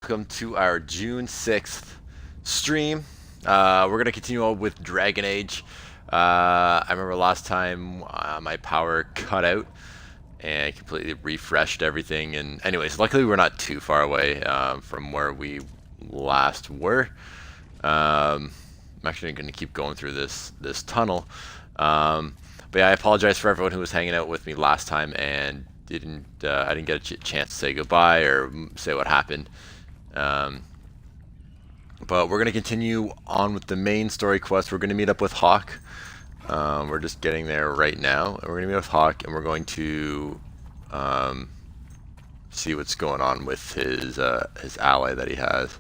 welcome to our June 6th stream. We're going to continue on with Dragon Age. I remember last time my power cut out and completely refreshed everything. And anyways, luckily we're not too far away from where we last were. I'm actually going to keep going through this tunnel. But yeah, I apologize for everyone who was hanging out with me last time and I didn't get a chance to say goodbye or say what happened. But we're going to continue on with the main story quest. We're going to meet up with Hawk. We're just getting there right now. And we're going to meet with Hawk and we're going to see what's going on with his ally that he has.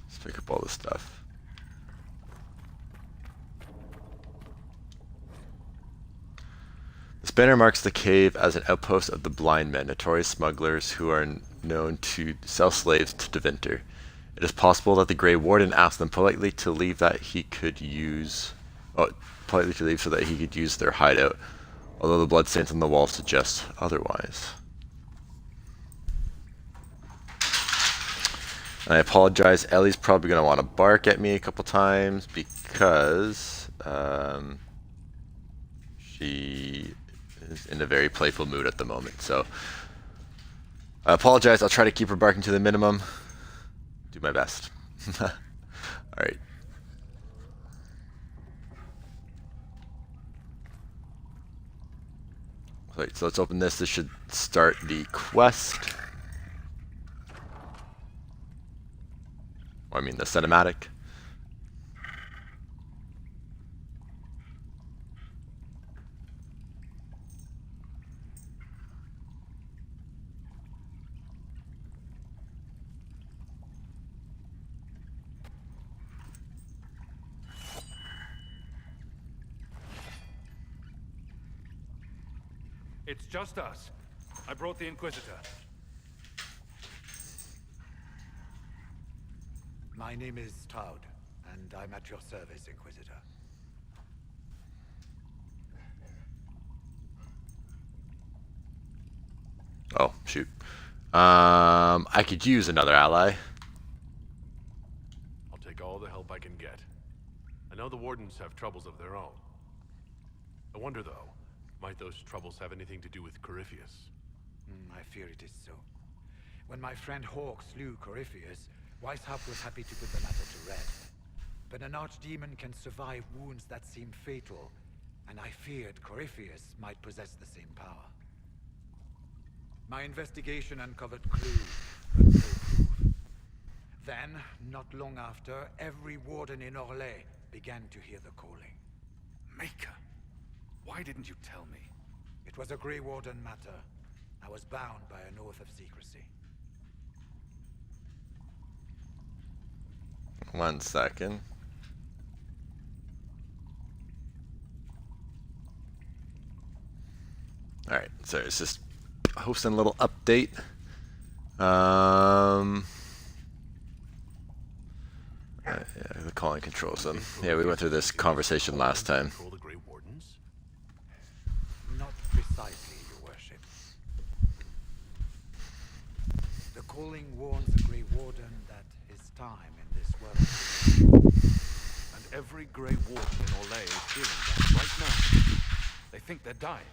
Let's pick up all this stuff. This banner marks the cave as an outpost of the Blind Men, notorious smugglers who are known to sell slaves to Deventer. It is possible that the Grey Warden asked them politely to leave so that he could use their hideout, although the bloodstains on the wall suggest otherwise. And I apologize, Ellie's probably going to want to bark at me a couple times because she is in a very playful mood at the moment. So I apologize. I'll try to keep her barking to the minimum. Do my best. Alright. Right, so let's open this. This should start the quest. Or I mean the cinematic. It's just us. I brought the Inquisitor. My name is Toud, and I'm at your service, Inquisitor. Oh, shoot. I could use another ally. I'll take all the help I can get. I know the Wardens have troubles of their own. I wonder, though, might those troubles have anything to do with Corypheus? I fear it is so. When my friend Hawk slew Corypheus, Weishaupt was happy to put the matter to rest. But an archdemon can survive wounds that seem fatal, and I feared Corypheus might possess the same power. My investigation uncovered clues, but no proof. Then, not long after, every warden in Orlais began to hear the calling. Maker! Why didn't you tell me? It was a Grey Warden matter. I was bound by an oath of secrecy. 1 second. Alright, so it's just hosting a little update. Yeah, the calling controls them. Yeah, we went through this conversation last time. Not precisely, Your Worship. The calling warns the Grey Warden that his time in this world. And every Grey Warden in Orlais is feeling that right now. They think they're dying.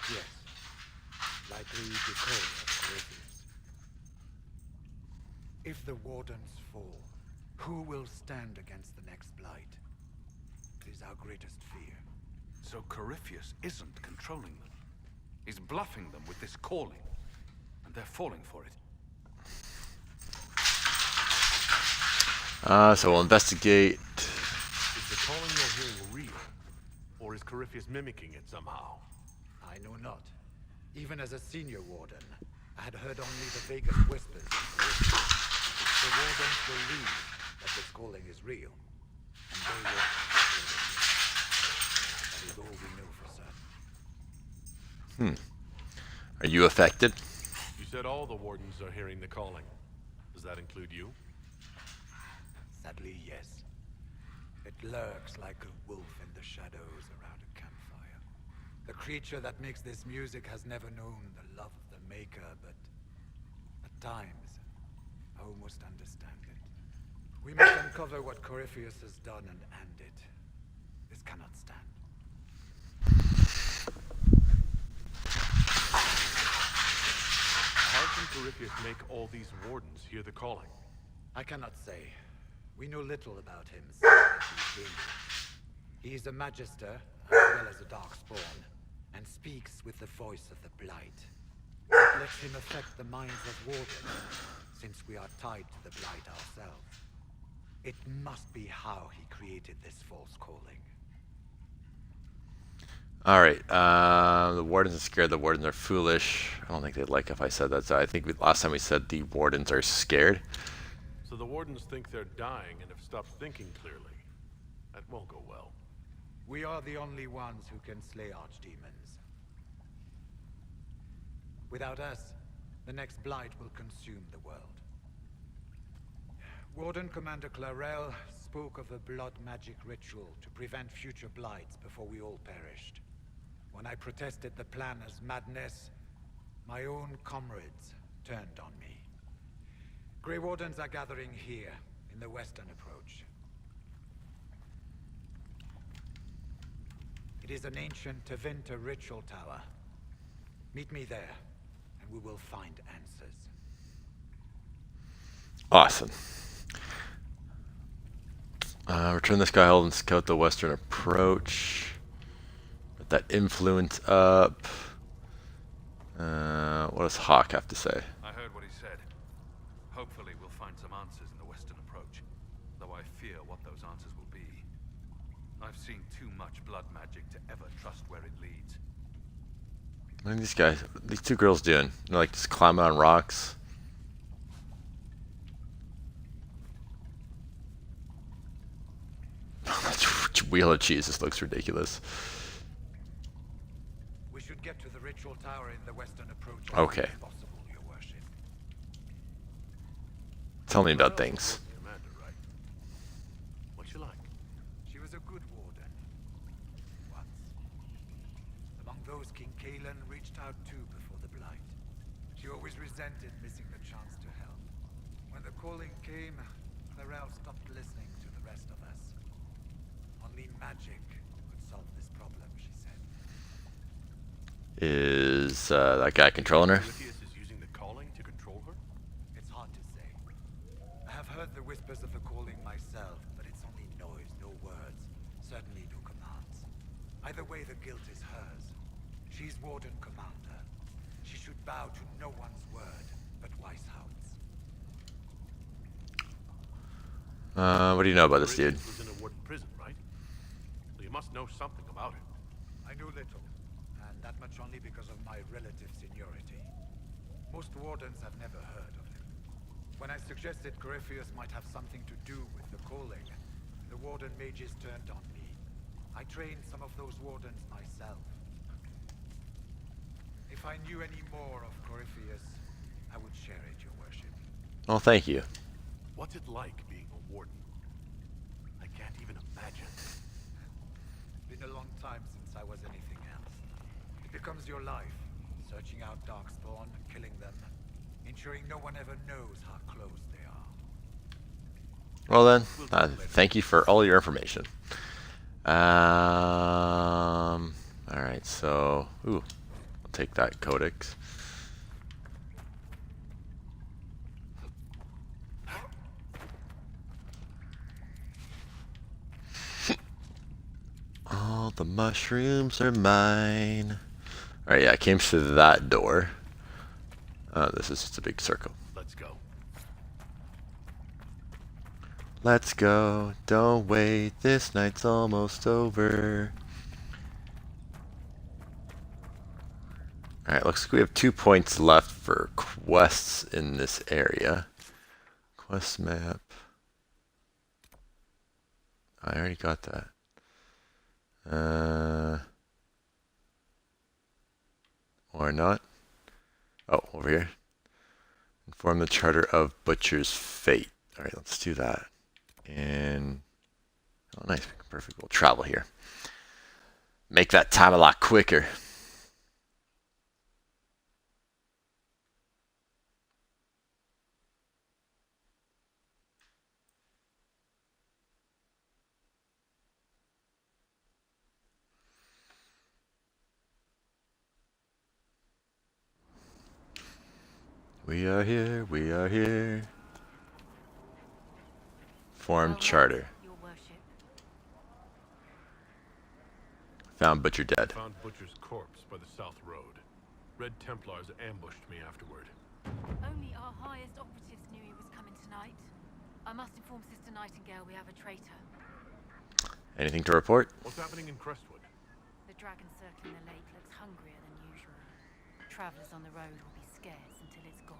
Yes. Likely because of Corypheus. If the Wardens fall, who will stand against the next blight? It is our greatest fear. So Corypheus isn't controlling them. He's bluffing them with this calling. And they're falling for it. So we'll investigate. Is the calling you're hearing real? Or is Corypheus mimicking it somehow? I know not. Even as a senior warden, I had heard only the vaguest whispers of Corypheus. The wardens believe that this calling is real, and they will kill it. That is all we know for certain. Are you affected? You said all the Wardens are hearing the calling. Does that include you? Sadly, yes. It lurks like a wolf in the shadows around a campfire. The creature that makes this music has never known the love of the Maker, but times. I almost understand it. We must uncover what Corypheus has done and end it. This cannot stand. How can Corypheus make all these wardens hear the calling? I cannot say. We know little about him since he came. He is a magister, as well as a darkspawn, and speaks with the voice of the Blight. It lets him affect the minds of wardens, since we are tied to the Blight ourselves. It must be how he created this false calling. Alright, the wardens are scared, the wardens are foolish. I don't think they'd like if I said that, so I think last time we said the wardens are scared. So the wardens think they're dying and have stopped thinking clearly. That won't go well. We are the only ones who can slay archdemons. Without us, the next blight will consume the world. Warden Commander Clarel spoke of a blood magic ritual to prevent future blights before we all perished. When I protested the plan as madness, my own comrades turned on me. Grey Wardens are gathering here, in the western approach. It is an ancient Tevinter ritual tower. Meet me there, and we will find answers. Awesome. Return the Skyhold and scout the western approach. Put that influence up. What does Hawk have to say? I heard what he said. Hopefully we'll find some answers in the western approach, though I fear what those answers will be. I've seen too much blood magic to ever trust where it leads. What are these two girls doing? They're like just climbing on rocks. That wheel of cheese just looks ridiculous. We should get to the ritual tower in the western approach as Okay. soon as possible, Your Worship. Tell me about things. Commander, right? What's she like? She was a good warden. Once. Among those King Kalen reached out to before the Blight. She always resented missing the chance to help. When the calling came, Clarel stopped listening to the rest of us. Only magic could solve this problem, she said. Is that guy controlling her? Corypheus is using the calling to control her? It's hard to say. I have heard the whispers of the calling myself, but it's only noise, no words. Certainly no commands. Either way, the guilt is hers. She's Warden Commander. She should bow to no one's word, but Weishaupt's. What do you know about this dude? Corypheus was in a warden prison, right? So you must know something about him. I know little, and that much only because of my relative seniority. Most wardens have never heard of him. When I suggested Corypheus might have something to do with the calling, the warden mages turned on me. I trained some of those wardens myself. If I knew any more of Corypheus, I would share it, Your Worship. Oh, thank you. What's it like being a warden? I can't even imagine. Been a long time since I was anything else. It becomes your life, searching out Darkspawn, killing them, ensuring no one ever knows how close they are. Well then, thank you for all your information. Alright, so, I'll take that codex. All the mushrooms are mine. Alright, yeah, I came through that door. This is just a big circle. Let's go. Let's go, don't wait, this night's almost over. Alright, looks like we have 2 points left for quests in this area. Quest map. I already got that. Or not. Oh, over here. Inform the Charter of Butcher's Fate. Alright, let's do that. And oh, nice, perfect. We'll travel here. Make that time a lot quicker. We are here, we are here. Form charter. Your worship. Found Butcher dead. Found Butcher's corpse by the South Road. Red Templars ambushed me afterward. Only our highest operatives knew he was coming tonight. I must inform Sister Nightingale we have a traitor. Anything to report? What's happening in Crestwood? The dragon circling the lake looks hungrier than usual. Travelers on the road will be scarce until it's gone.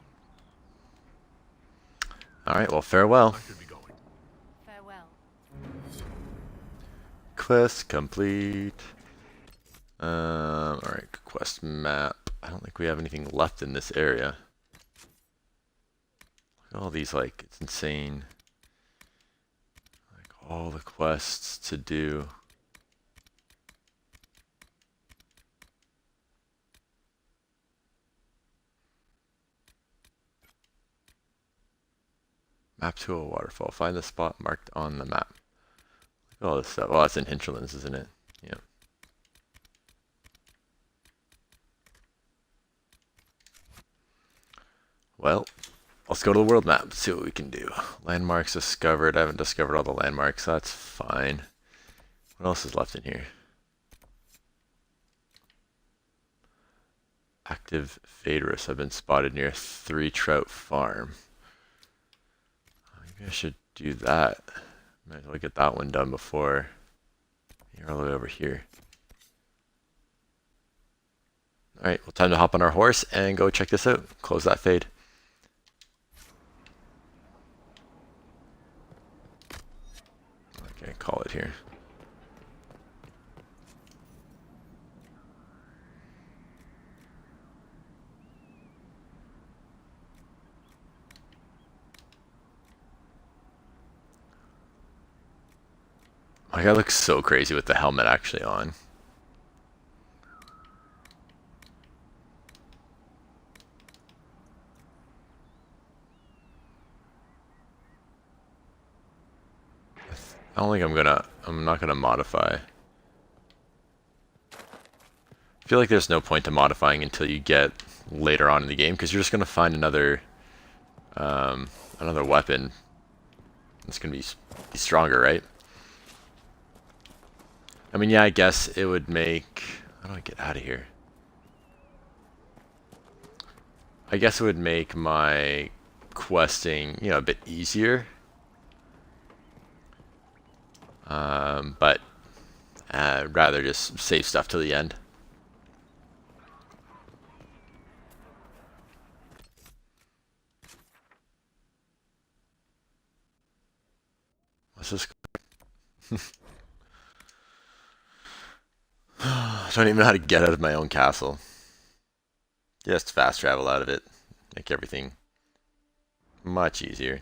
Alright, well, farewell. I should be going. Farewell. Quest complete. Alright, quest map. I don't think we have anything left in this area. Look at all these, like, it's insane. Like, all the quests to do. Map to a waterfall. Find the spot marked on the map. Look at all this stuff. Oh, that's in Hinterlands, isn't it? Yeah. Well, let's go to the world map, see what we can do. Landmarks discovered. I haven't discovered all the landmarks, so that's fine. What else is left in here? Active Phaedrus have been spotted near Three Trout Farm. Maybe I should do that. Might as well get that one done before you're all the way over here. Alright, well, time to hop on our horse and go check this out. Close that fade. Okay, call it here. My guy looks so crazy with the helmet actually on. I don't think I'm not gonna modify. I feel like there's no point to modifying until you get later on in the game, because you're just gonna find another weapon. It's gonna be stronger, right? I mean, yeah, I guess it would make... How do I get out of here? I guess it would make my questing, you know, a bit easier. But I'd rather just save stuff till the end. What's this? I don't even know how to get out of my own castle. Just fast travel out of it. Make everything much easier.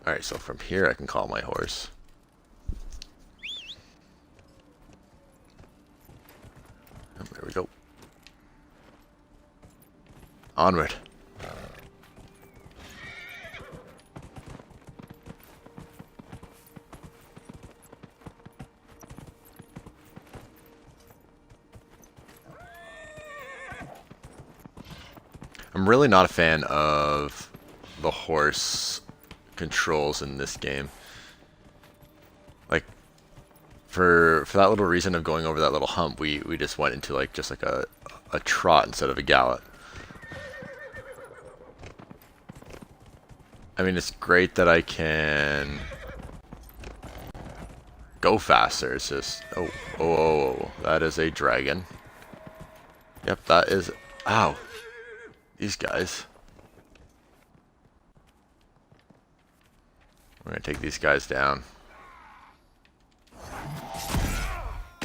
Alright, so from here I can call my horse. Oh, there we go. Onward. I'm really not a fan of the horse controls in this game. Like, for that little reason of going over that little hump, we just went into like just like a trot instead of a gallop. I mean, it's great that I can go faster. It's just oh, that is a dragon. Yep, that is. Ow. These guys. We're gonna take these guys down.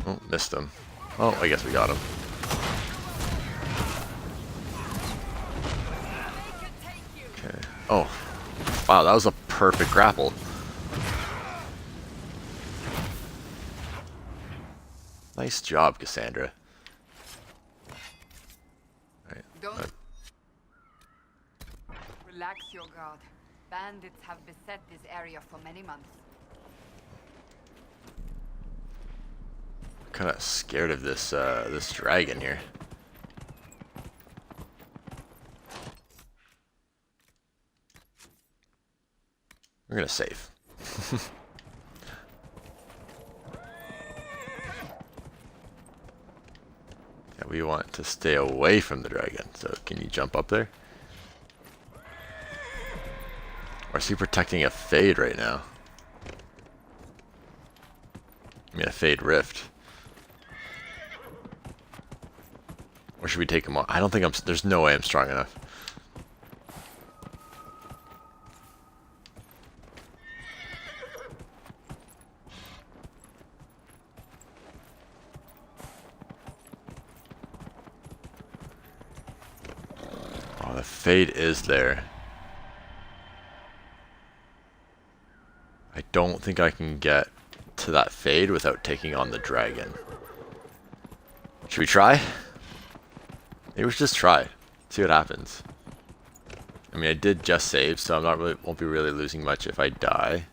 Oh, missed them. Oh, I guess we got him. Okay. Oh. Wow, that was a perfect grapple. Nice job, Cassandra. Right. Don't relax your guard. Bandits have beset this area for many months. kind of scared of this this dragon here. We're gonna save. Yeah, we want to stay away from the dragon. So can you jump up there? Or is he protecting a Fade right now? I mean, a Fade Rift. Or should we take him on? I don't think I'm... There's no way I'm strong enough. Oh, the Fade is there. I don't think I can get to that Fade without taking on the dragon. Should we try? Maybe we should just try. See what happens. I mean, I did just save, so I'm not really won't be really losing much if I die.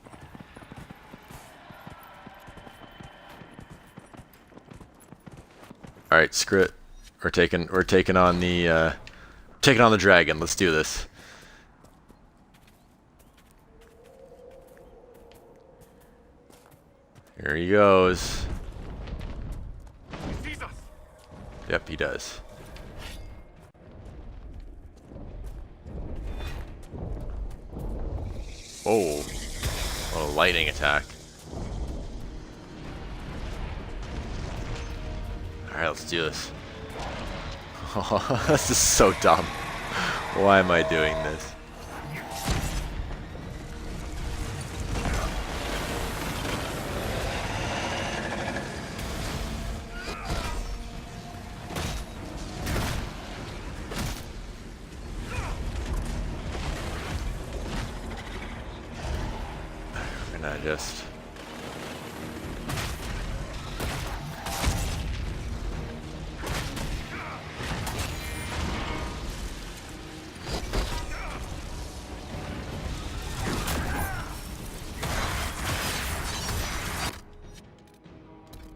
All right, screw it. We're taking on the dragon. Let's do this. Here he goes. He sees us. Yep, he does. Oh, what a lightning attack. Alright, let's do this. Oh, this is so dumb. Why am I doing this? I just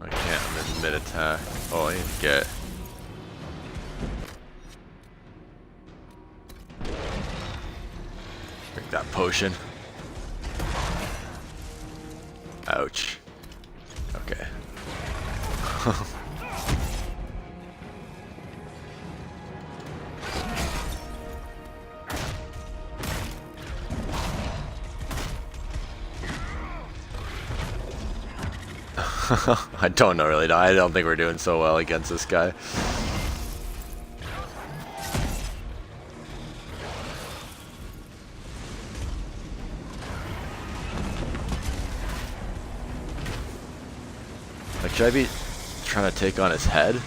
I can't, I'm in mid attack. Oh, I need to get drink that potion. Ouch. Okay. I don't know really. I don't think we're doing so well against this guy. Like, should I be trying to take on his head?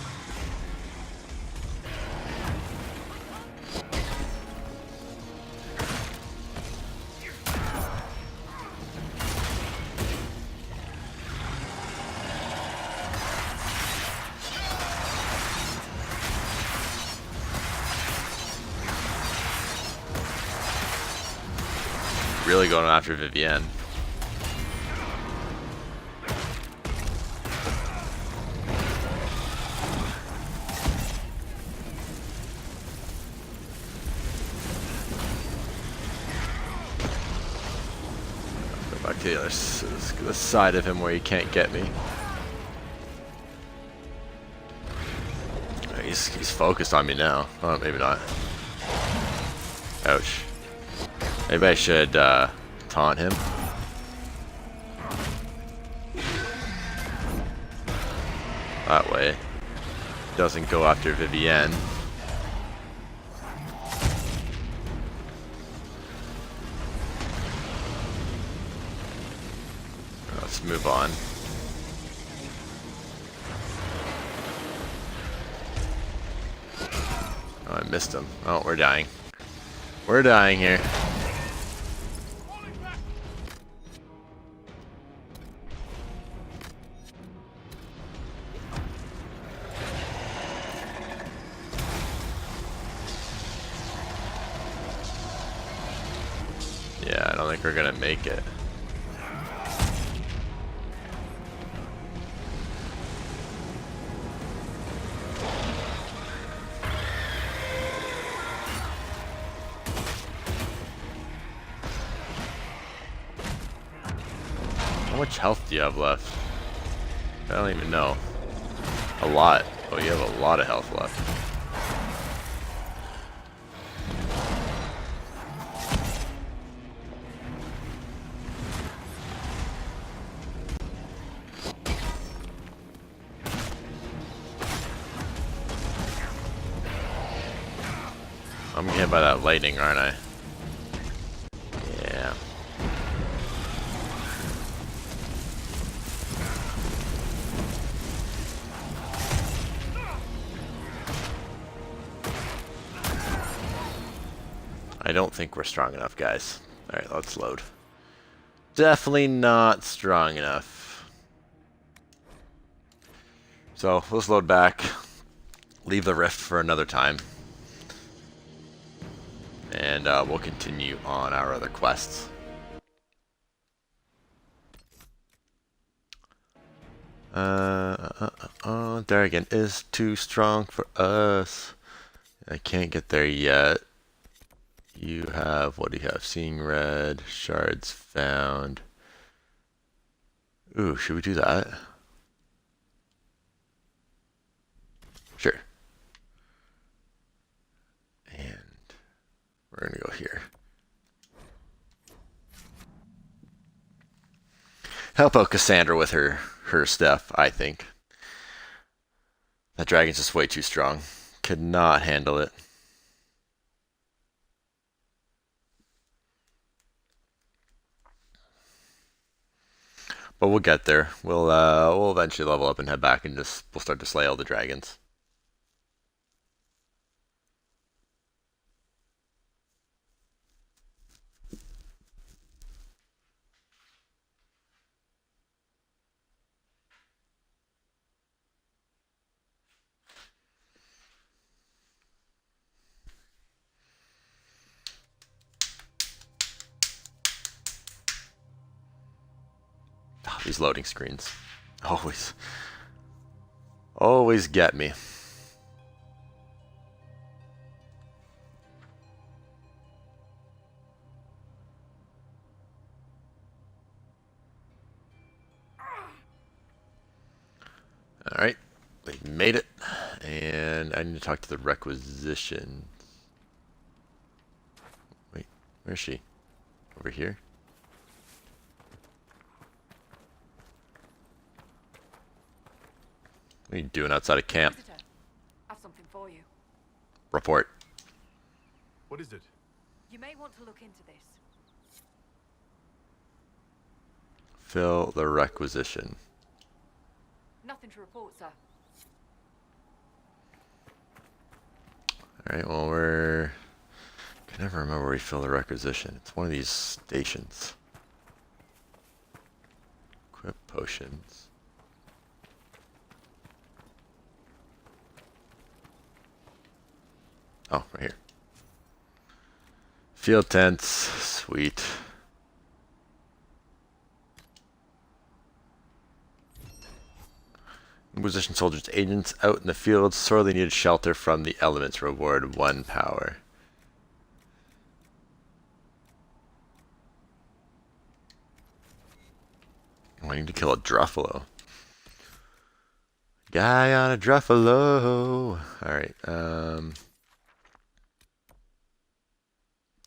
Really going after Vivienne. Back to the other the side of him where he can't get me. He's focused on me now. Oh, maybe not. Ouch. Maybe I should taunt him. That way. Doesn't go after Vivienne. Let's move on. Oh, I missed him. Oh, we're dying. We're dying here. Yeah, I don't think we're gonna make it. much health do you have left? I don't even know. A lot. Oh, you have a lot of health left. I'm getting hit by that lightning, aren't I? Yeah. I don't think we're strong enough, guys. Alright, let's load. Definitely not strong enough. So, let's load back. Leave the rift for another time. And we'll continue on our other quests. Dragon is too strong for us. I can't get there yet. You have, what do you have? Seeing red, shards found. Ooh, should we do that? Sure. And we're gonna go here. Help out Cassandra with her stuff, I think. That dragon's just way too strong. Could not handle it. But we'll get there. We'll eventually level up and head back and we'll start to slay all the dragons. Oh, these loading screens. Always get me. Alright, we made it. And I need to talk to the requisition. Wait, where is she? Over here? What are you doing outside of camp? I have something for you. Report. What is it? You may want to look into this. Fill the requisition. Nothing to report, sir. Alright, well I can never remember where we fill the requisition. It's one of these stations. Equip potions. Oh, right here. Field tents. Sweet. Inquisition soldiers, agents out in the field sorely needed shelter from the elements. Reward 1 power. I need to kill a Druffalo. Guy on a Druffalo. Alright,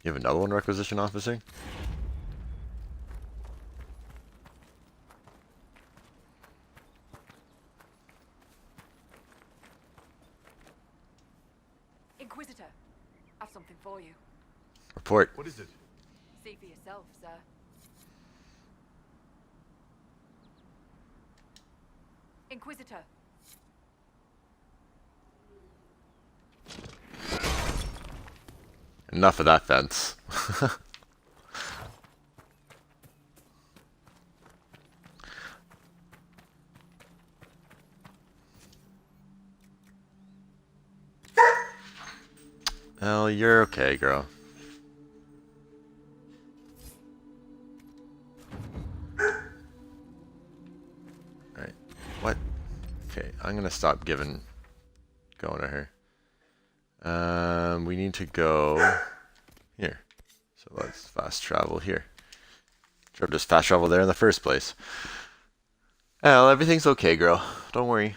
you have another one, requisition officer? Inquisitor, I have something for you. Report. What is it? See for yourself, sir. Inquisitor. Enough of that fence. Well, you're okay, girl. Alright. What? Okay, I'm gonna stop going to her. We need to go here. So let's fast travel here. Should have just fast traveled there in the first place. Well, everything's okay, girl. Don't worry.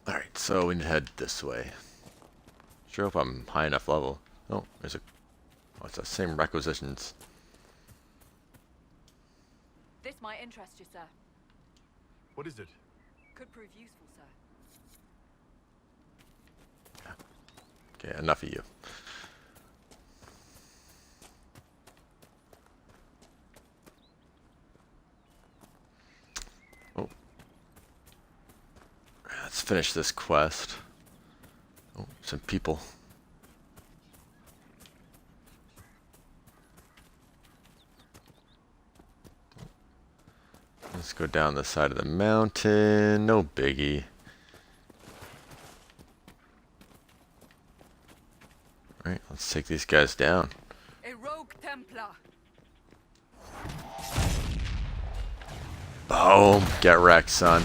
Alright, so we need to head this way. Sure hope I'm high enough level. Oh, there's a... Oh, it's the same requisitions. This might interest you, sir. What is it? Could prove useful, sir. Okay, enough of you. Oh. Let's finish this quest. Oh, some people. Let's go down the side of the mountain. No biggie. Alright, let's take these guys down. A rogue Templar. Boom! Get wrecked, son.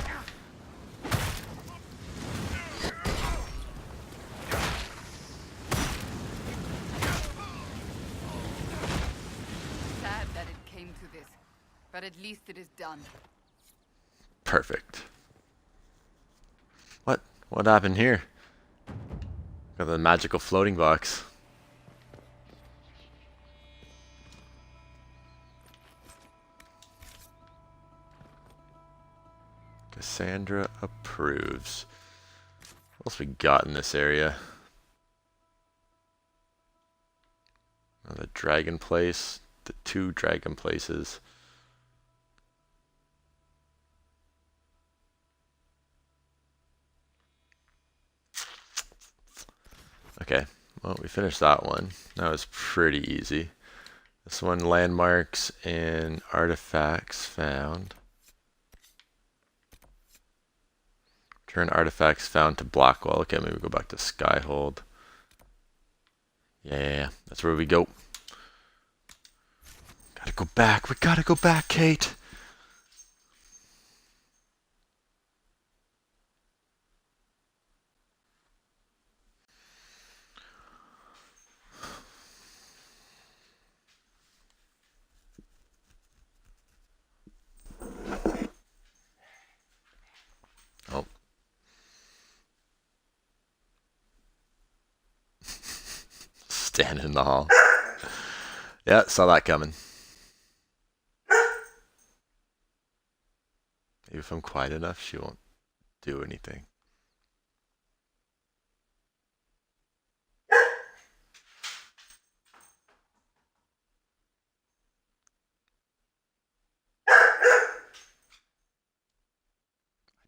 Sad that it came to this, but at least it is done. Perfect. What? What happened here? Got the magical floating box. Cassandra approves. What else we got in this area? Oh, the dragon place. The 2 dragon places. Okay, well, we finished that one. That was pretty easy. This one, landmarks and artifacts found. Turn artifacts found to Blackwell. Okay, maybe go back to Skyhold. Yeah, that's where we go. Gotta go back. We gotta go back, Kate. Oh. Standing in the hall. Yeah, saw that coming. Maybe if I'm quiet enough, she won't do anything. I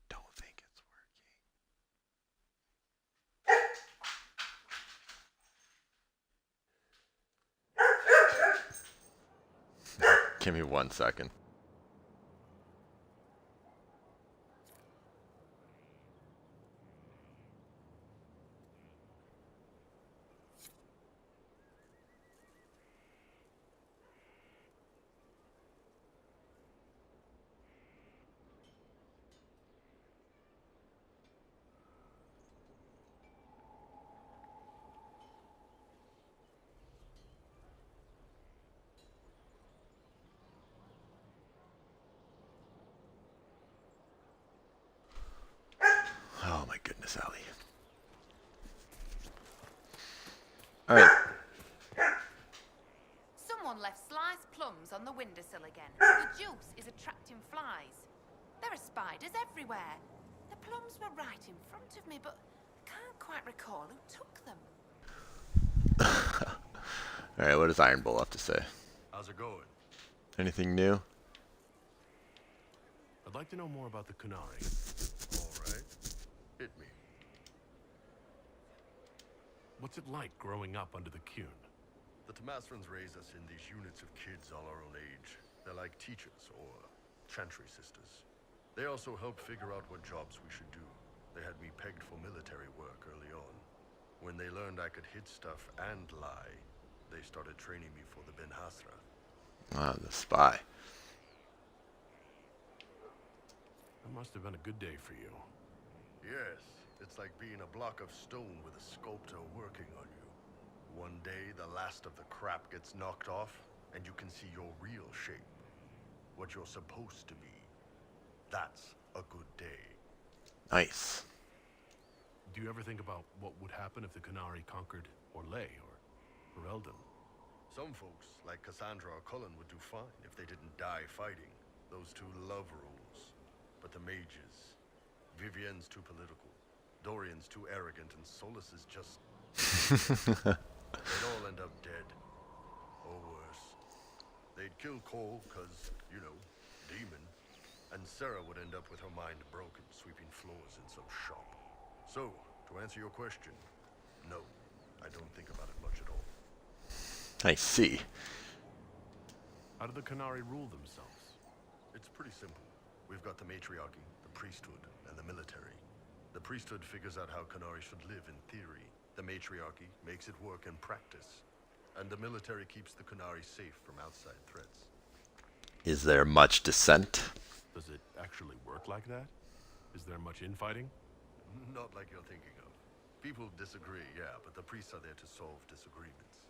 don't think it's working. Give me 1 second. Oh my goodness, Allie. Alright. Someone left sliced plums on the windowsill again. The juice is attracting flies. There are spiders everywhere. The plums were right in front of me, but I can't quite recall who took them. Alright, what does Iron Bull have to say? How's it going? Anything new? I'd like to know more about the Kunari. All right. Hit me. What's it like growing up under the Qun? The Tamasrans raise us in these units of kids all our own age. They're like teachers or chantry sisters. They also help figure out what jobs we should do. They had me pegged for military work early on. When they learned I could hit stuff and lie, they started training me for the Ben Hasra. Ah, the spy. That must have been a good day for you. Yes, it's like being a block of stone with a sculptor working on you. One day, the last of the crap gets knocked off, and you can see your real shape. What you're supposed to be. That's a good day. Nice. Do you ever think about what would happen if the Qunari conquered Orlais or Eldon? Some folks, like Cassandra or Cullen, would do fine if they didn't die fighting. Those two love rules. But the mages... Vivienne's too political. Dorian's too arrogant, and Solus is just... They'd all end up dead. Or worse. They'd kill Cole, cause, you know, demon. And Sarah would end up with her mind broken, sweeping floors in some shop. So, to answer your question, no. I don't think about it much at all. I see. How do the Qunari rule themselves? It's pretty simple. We've got the matriarchy, the priesthood, and the military. The priesthood figures out how Qunari should live in theory. The matriarchy makes it work in practice. And the military keeps the Qunari safe from outside threats. Is there much dissent? Does it actually work like that? Is there much infighting? Not like you're thinking of. People disagree, yeah, but the priests are there to solve disagreements.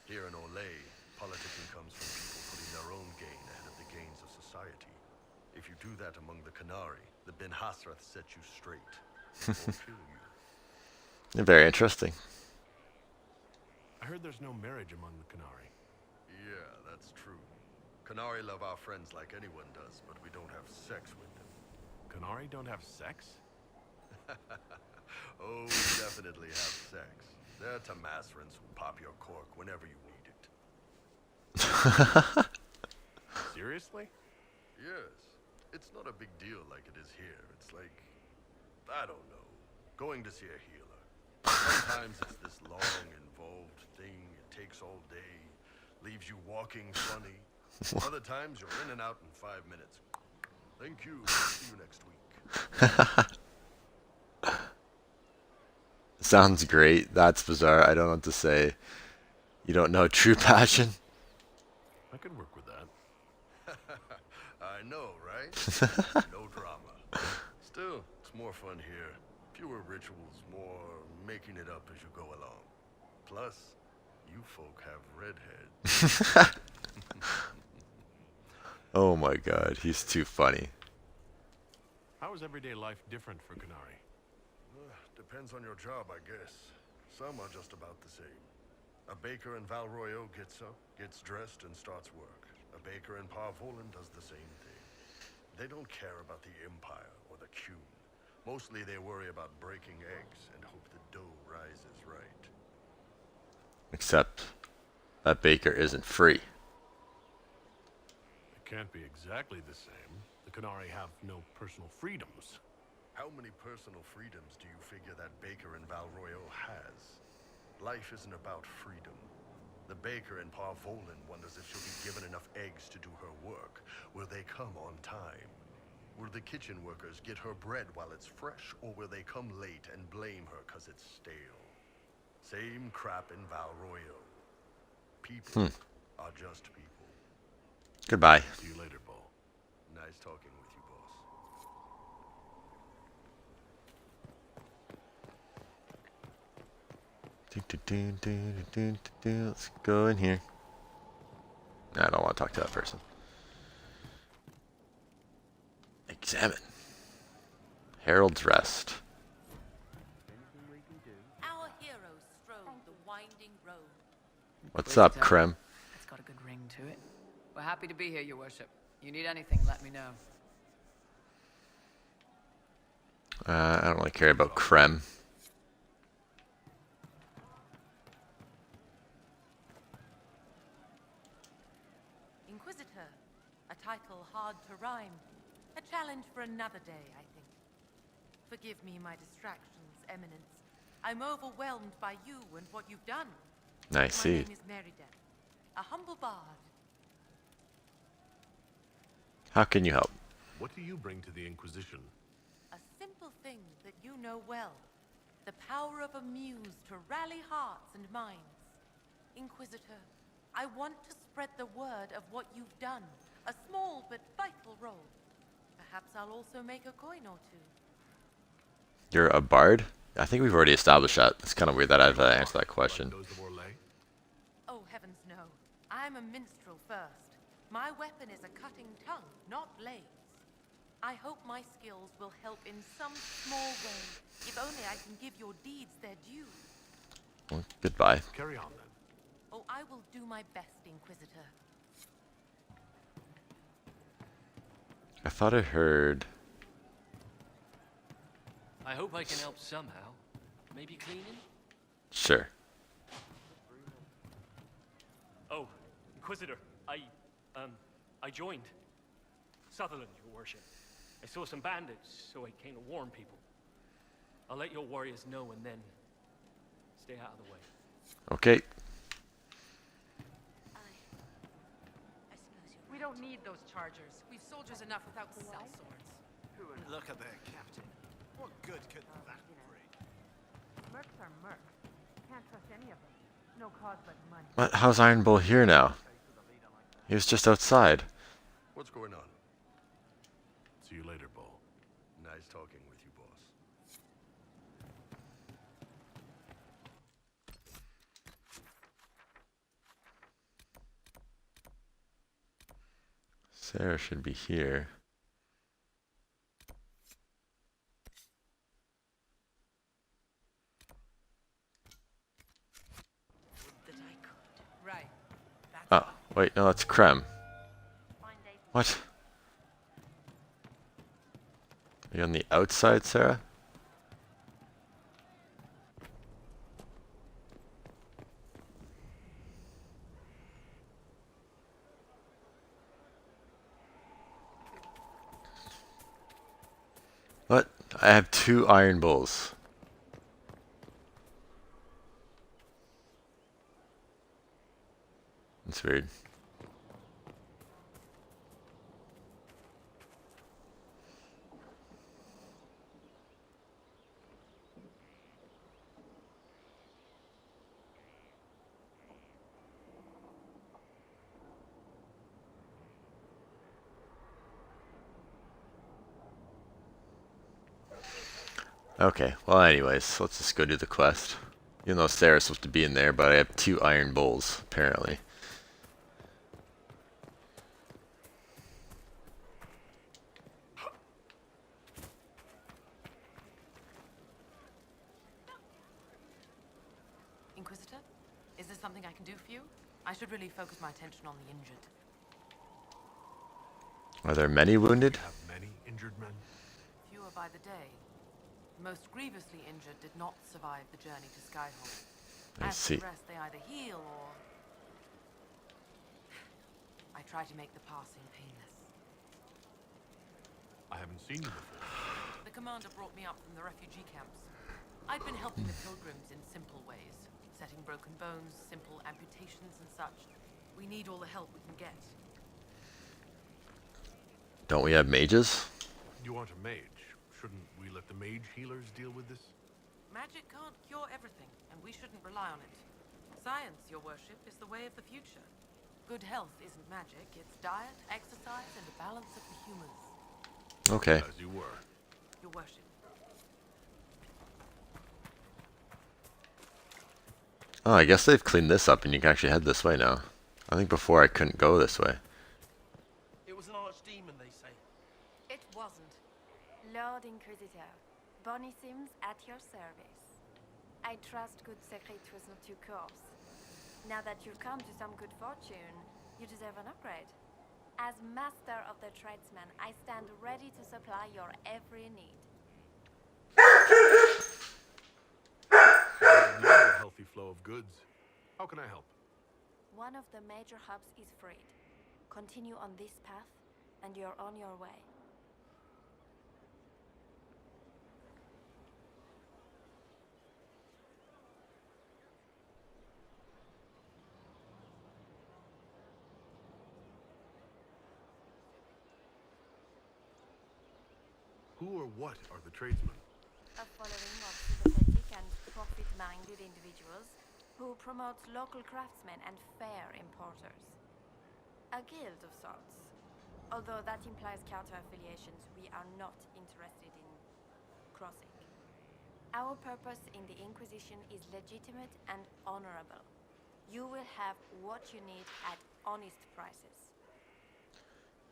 Here in Orlais, politicking comes from people putting their own gain ahead of the gains of society. If you do that among the Qunari, the Ben Hasrath set you straight. Or kill you. Very interesting. I heard there's no marriage among the Qunari. Yeah, that's true. Qunari love our friends like anyone does, but we don't have sex with them. Qunari don't have sex? Oh, we definitely have sex. They're Tamasrans who pop your cork whenever you need it. Seriously? Yes. It's not a big deal like it is here. It's like, I don't know, going to see a healer. Sometimes it's this long, involved thing. It takes all day, leaves you walking funny. Other times you're in and out in 5 minutes. Thank you. See you next week. Sounds great. That's bizarre. I don't know what to say. You don't know true passion? I could work with that. I know, right? No drama. Still, it's more fun here. Fewer rituals, more making it up as you go along. Plus, you folk have redheads. Oh my god, he's too funny. How is everyday life different for Qunari? Depends on your job, I guess. Some are just about the same. A baker in Val Royeaux gets up, gets dressed, and starts work. A baker in Parvolan does the same thing. They don't care about the Empire or the Qun. Mostly they worry about breaking eggs and hope the dough rises right. Except that baker isn't free. It can't be exactly the same. The Qunari have no personal freedoms. How many personal freedoms do you figure that baker in Val Royeaux has? Life isn't about freedom. The baker in Parvolan wonders if she'll be given enough eggs to do her work. Will they come on time? Will the kitchen workers get her bread while it's fresh, or will they come late and blame her because it's stale? Same crap in Val Royeaux. People are just people. Goodbye. See you later, Bull. Nice talking with you, boss. Let's go in here. I don't want to talk to that person. Examine. Herald's Rest. Our heroes strode the winding road. What's up, Krem? It's got a good ring to it. We're happy to be here, Your Worship. You need anything, let me know. I don't really care about Krem. Inquisitor, a title hard to rhyme. A challenge for another day, I think. Forgive me my distractions, Eminence. I'm overwhelmed by you and what you've done. I My see. name is Merida, a humble bard. How can you help? What do you bring to the Inquisition? A simple thing that you know well. The power of a muse to rally hearts and minds. Inquisitor, I want to spread the word of what you've done. A small but vital role. Perhaps I'll also make a coin or two. You're a bard? I think we've already established that. It's kind of weird that I've answered that question. Those the more lay? Oh, heavens no. I'm a minstrel first. My weapon is a cutting tongue, not blades. I hope my skills will help in some small way. If only I can give your deeds their due. Well, goodbye. Carry on then. Oh, I will do my best, Inquisitor. I thought I heard... I hope I can help somehow. Maybe cleaning? Sure. Oh, Inquisitor, I joined. Sutherland, your worship. I saw some bandits, so I came to warn people. I'll let your warriors know and then stay out of the way. Okay. We don't need those chargers. We've soldiers enough without cell swords. Look at their captain. What good could that bring? Mercs are mercs. Can't trust any of them. No cause but money. What? How's Iron Bull here now? He was just outside. What's going on? See you later, Bull. Nice talking with you, boss. Sarah should be here. Right. Oh, wait, no, that's Krem. What? Are you on the outside, Sarah? What? I have 2 Iron Bulls. That's weird. Okay, well anyways, let's just go do the quest. Even though Sarah's supposed to be in there, but I have 2 Iron Bulls, apparently. Inquisitor, is there something I can do for you? I should really focus my attention on the injured. Are there many wounded? Have many injured men? Fewer by the day. The most grievously injured did not survive the journey to Skyhold. I As for see. the rest, they either heal or... I try to make the passing painless. I haven't seen you before. The commander brought me up from the refugee camps. I've been helping the pilgrims in simple ways. Setting broken bones, simple amputations and such. We need all the help we can get. Don't we have mages? You aren't a mage. Shouldn't we let the mage healers deal with this? Magic can't cure everything, and we shouldn't rely on it. Science, your worship, is the way of the future. Good health isn't magic, it's diet, exercise, and the balance of the humors. Okay. As you were. Your worship. Oh, I guess they've cleaned this up and you can actually head this way now. I think before I couldn't go this way. It was an archdemon, they say. It wasn't. Lord Inquisitor, Bonnissims at your service. I trust good secret was not too coarse. Now that you've come to some good fortune, you deserve an upgrade. As master of the tradesman, I stand ready to supply your every need. I need a healthy flow of goods. How can I help? One of the major hubs is freed. Continue on this path, and you're on your way. Who or what are the tradesmen? A following of sympathetic and profit-minded individuals who promote local craftsmen and fair importers. A guild of sorts. Although that implies counter-affiliations we are not interested in crossing. Our purpose in the Inquisition is legitimate and honorable. You will have what you need at honest prices.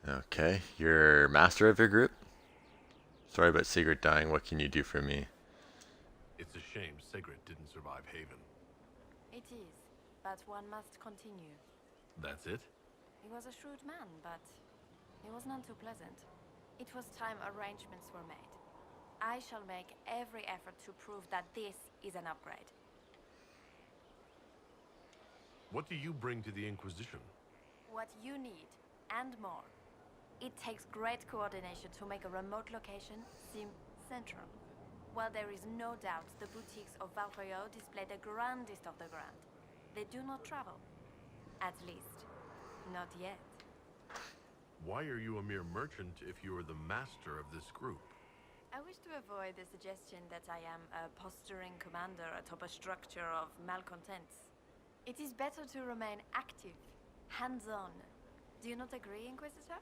Okay, you're master of your group? Sorry about Sigrid dying. What can you do for me? It's a shame Sigrid didn't survive Haven. It is, but one must continue. That's it? He was a shrewd man, but he was none too pleasant. It was time arrangements were made. I shall make every effort to prove that this is an upgrade. What do you bring to the Inquisition? What you need, and more. It takes great coordination to make a remote location seem central. While there is no doubt the boutiques of Valfreo display the grandest of the grand, they do not travel. At least, not yet. Why are you a mere merchant if you are the master of this group? I wish to avoid the suggestion that I am a posturing commander atop a structure of malcontents. It is better to remain active, hands-on. Do you not agree, Inquisitor?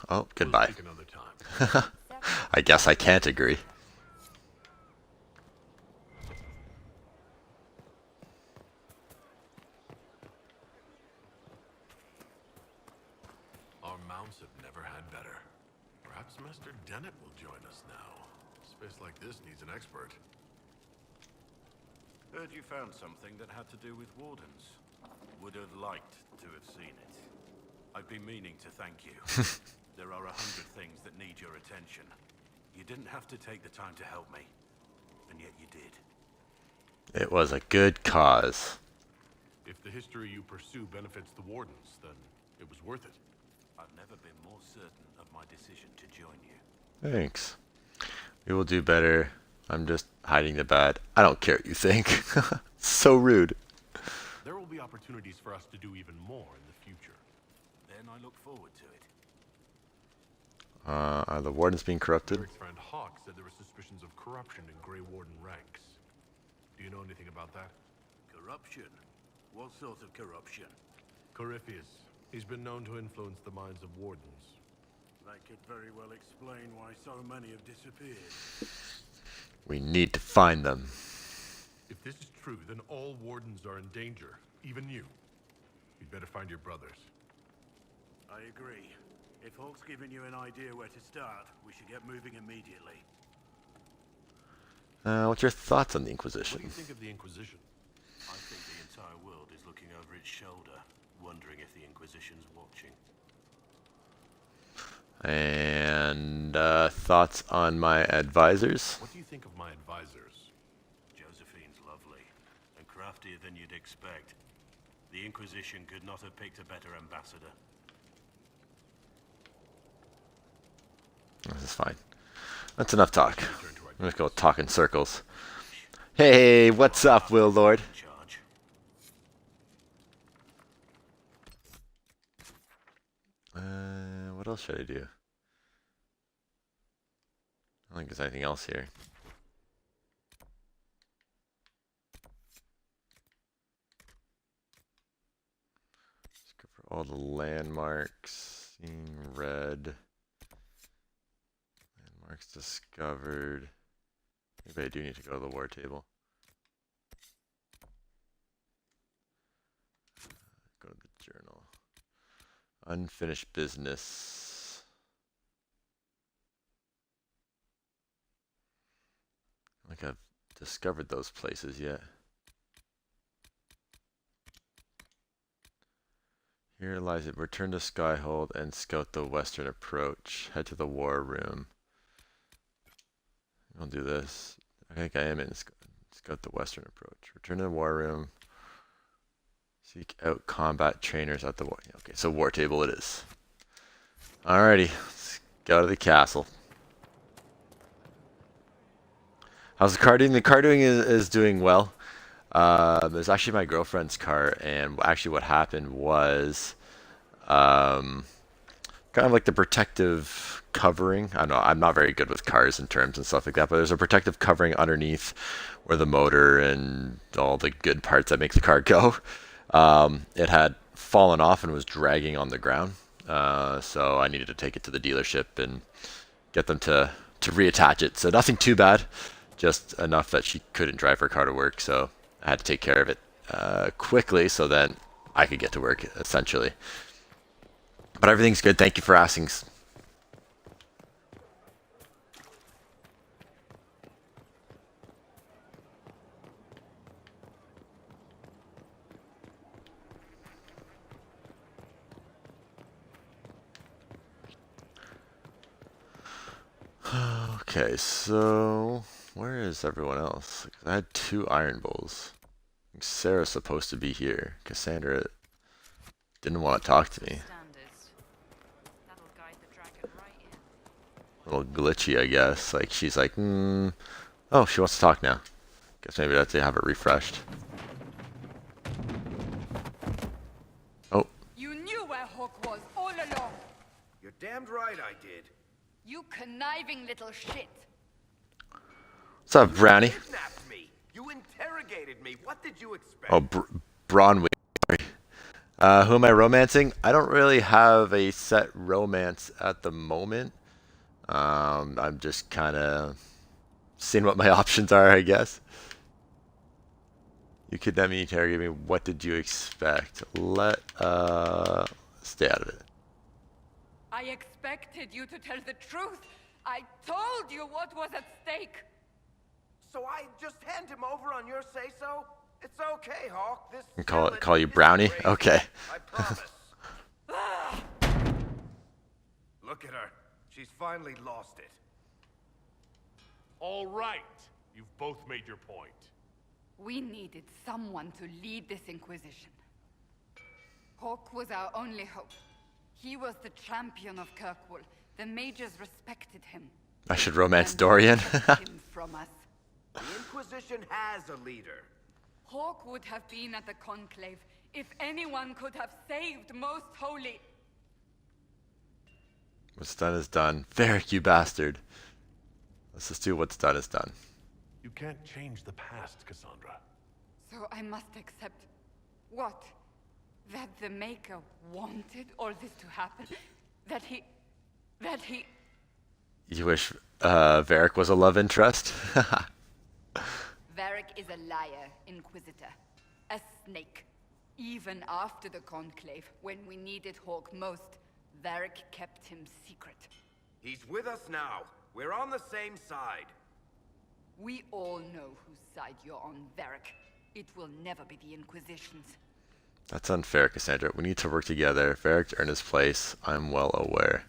Oh, goodbye. We'll speak another time. I guess I can't agree. Our mounts have never had better. Perhaps Master Dennett will join us now. Space like this needs an expert. Heard you found something that had to do with wardens. Would have liked to have seen it. I've been meaning to thank you. There are 100 things that need your attention. You didn't have to take the time to help me, and yet you did. It was a good cause. If the history you pursue benefits the wardens, then it was worth it. I've never been more certain of my decision to join you. Thanks. We will do better. I'm just hiding the bad. I don't care what you think. So rude. There will be opportunities for us to do even more in the future. Then I look forward to it. Are the wardens being corrupted? Eric's friend Hawk said there were suspicions of corruption in Grey Warden ranks. Do you know anything about that? Corruption? What sort of corruption? Corypheus. He's been known to influence the minds of wardens. That could very well explain why so many have disappeared. We need to find them. If this is true, then all wardens are in danger. Even you. You'd better find your brothers. I agree. If Hawk's given you an idea where to start, we should get moving immediately. What's your thoughts on the What do Inquisition? you think of the Inquisition? I think the entire world is looking over its shoulder, wondering if the Inquisition's watching. And thoughts on my advisors? What do you think of my advisors? Josephine's lovely, and craftier than you'd expect. The Inquisition could not have picked a better ambassador. This is fine. That's enough talk. I'm just gonna talk in circles. Hey, what's up, Will Lord? Charge. What else should I do? I don't think there's anything else here. Just go for all the landmarks. Seeing red. Landmarks discovered. Maybe I do need to go to the war table. Go to the journal. Unfinished business. I don't think I've discovered those places yet. Here lies it. Return to Skyhold and scout the western approach. Head to the war room. I'll do this. I think I am in scout the western approach. Return to the war room. Seek out combat trainers at the war. Okay, so war table it is. Alrighty, let's go to the castle. How's the car doing? The car is doing well. It's actually my girlfriend's car, and actually what happened was kind of like the protective covering. I don't know, I'm not very good with cars and terms and stuff like that, but there's a protective covering underneath where the motor and all the good parts that make the car go. It had fallen off and was dragging on the ground. so I needed to take it to the dealership and get them to reattach it. So nothing too bad, just enough that she couldn't drive her car to work. So I had to take care of it quickly, so then I could get to work essentially. But everything's good. Thank you for asking. Okay, so where is everyone else? I had 2 iron bowls. Sarah's supposed to be here. Cassandra didn't want to talk to me. A little glitchy, I guess. Like, she's like, oh, she wants to talk now. Guess maybe that's to have it refreshed. Oh. You knew where Hawk was all along. You're damned right I did. You conniving little shit. What's up, Brownie? You kidnapped me. You interrogated me. What did you expect? Oh, Bronwyn. Who am I romancing? I don't really have a set romance at the moment. I'm just kind of seeing what my options are, I guess. You kidnapped me, interrogate me. What did you expect? Stay out of it. I expected you to tell the truth. I told you what was at stake. So I just hand him over on your say-so? It's okay, Hawk. This Call you Brownie? Okay. I promise. Look at her. She's finally lost it. All right. You've both made your point. We needed someone to lead this Inquisition. Hawk was our only hope. He was the champion of Kirkwall. The mages respected him. I should romance Dorian. Him from us. The Inquisition has a leader. Hawk would have been at the Conclave if anyone could have saved Most Holy. What's done is done. Varric, you bastard. Let's just do what's done is done. You can't change the past, Cassandra. So I must accept what? That the Maker wanted all this to happen? That he... You wish Varric was a love interest? Varric is a liar, Inquisitor. A snake. Even after the Conclave, when we needed Hawk most, Varric kept him secret. He's with us now. We're on the same side. We all know whose side you're on, Varric. It will never be the Inquisition's. That's unfair, Cassandra. We need to work together. Varric earned his place. I'm well aware.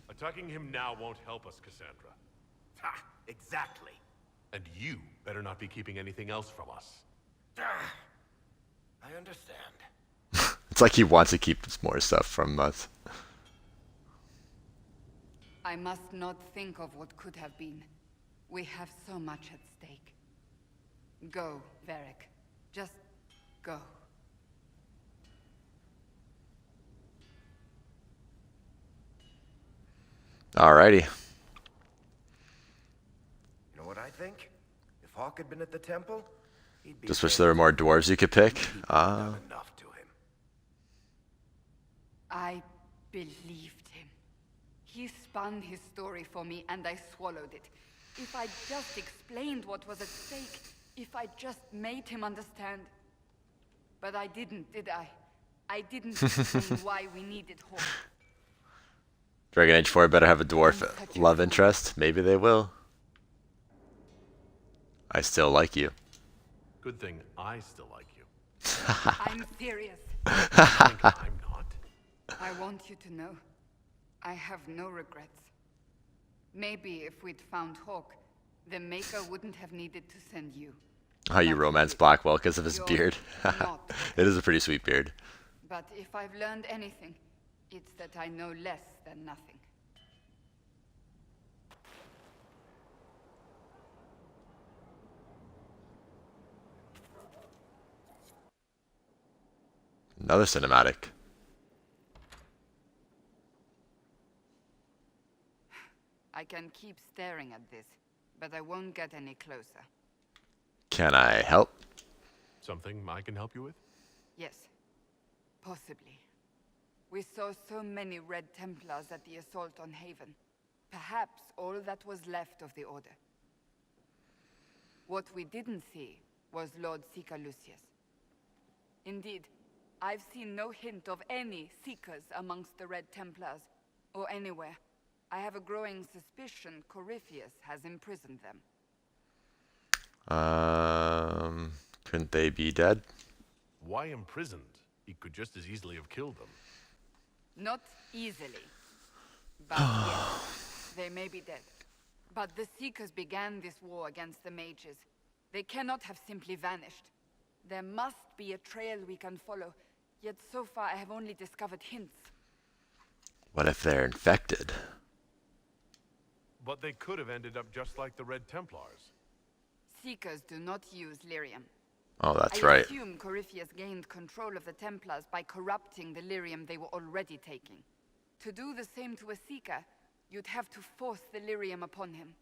Attacking him now won't help us, Cassandra. Ha! Exactly. And you better not be keeping anything else from us. I understand. It's like he wants to keep more stuff from us. I must not think of what could have been. We have so much at stake. Go, Varric. Just go. Alrighty. You know what I think? If Hawk had been at the temple, he'd be... Just wish there were more dwarves you could pick. Not enough to him. I believed him. He spun his story for me and I swallowed it. If I just explained what was at stake, if I just made him understand. But I didn't, did I? I didn't explain why we needed Hawk. Dragon Age 4 better have a dwarf love interest. Maybe they will. I still like you. Good thing I still like you. I'm serious. I'm not. I want you to know, I have no regrets. Maybe if we'd found Hawk, the Maker wouldn't have needed to send you. Oh, you romance Blackwell because of his beard. Not. It is a pretty sweet beard. But if I've learned anything, it's that I know less than nothing. Another cinematic. I can keep staring at this, but I won't get any closer. Can I help? Something I can help you with? Yes, possibly. We saw so many Red Templars at the assault on Haven. Perhaps all that was left of the Order. What we didn't see was Lord Seeker Lucius. Indeed, I've seen no hint of any Seekers amongst the Red Templars, or anywhere. I have a growing suspicion Corypheus has imprisoned them. Couldn't they be dead? Why imprisoned? He could just as easily have killed them. Not easily. But yes, they may be dead. But the Seekers began this war against the mages. They cannot have simply vanished. There must be a trail we can follow, yet so far I have only discovered hints. What if they're infected? But they could have ended up just like the Red Templars. Seekers do not use lyrium. Oh, that's I right. assume Corypheus gained control of the Templars by corrupting the lyrium they were already taking. To do the same to a Seeker, you'd have to force the lyrium upon him.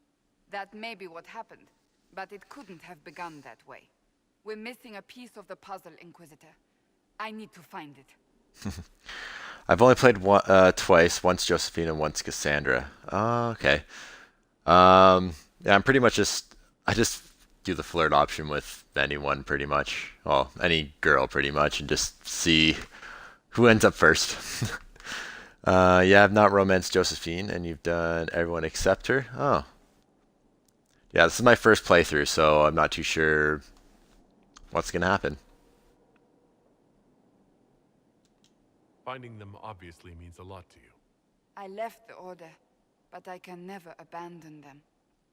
That may be what happened, but it couldn't have begun that way. We're missing a piece of the puzzle, Inquisitor. I need to find it. I've only played twice, once Josephine and once Cassandra. Oh, okay. Yeah, I'm pretty much I just do the flirt option with anyone pretty much. Well, any girl pretty much, and just see who ends up first. Yeah, I've not romanced Josephine, and you've done everyone except her. Oh. Yeah, this is my first playthrough, so I'm not too sure what's going to happen. Finding them obviously means a lot to you. I left the Order, but I can never abandon them.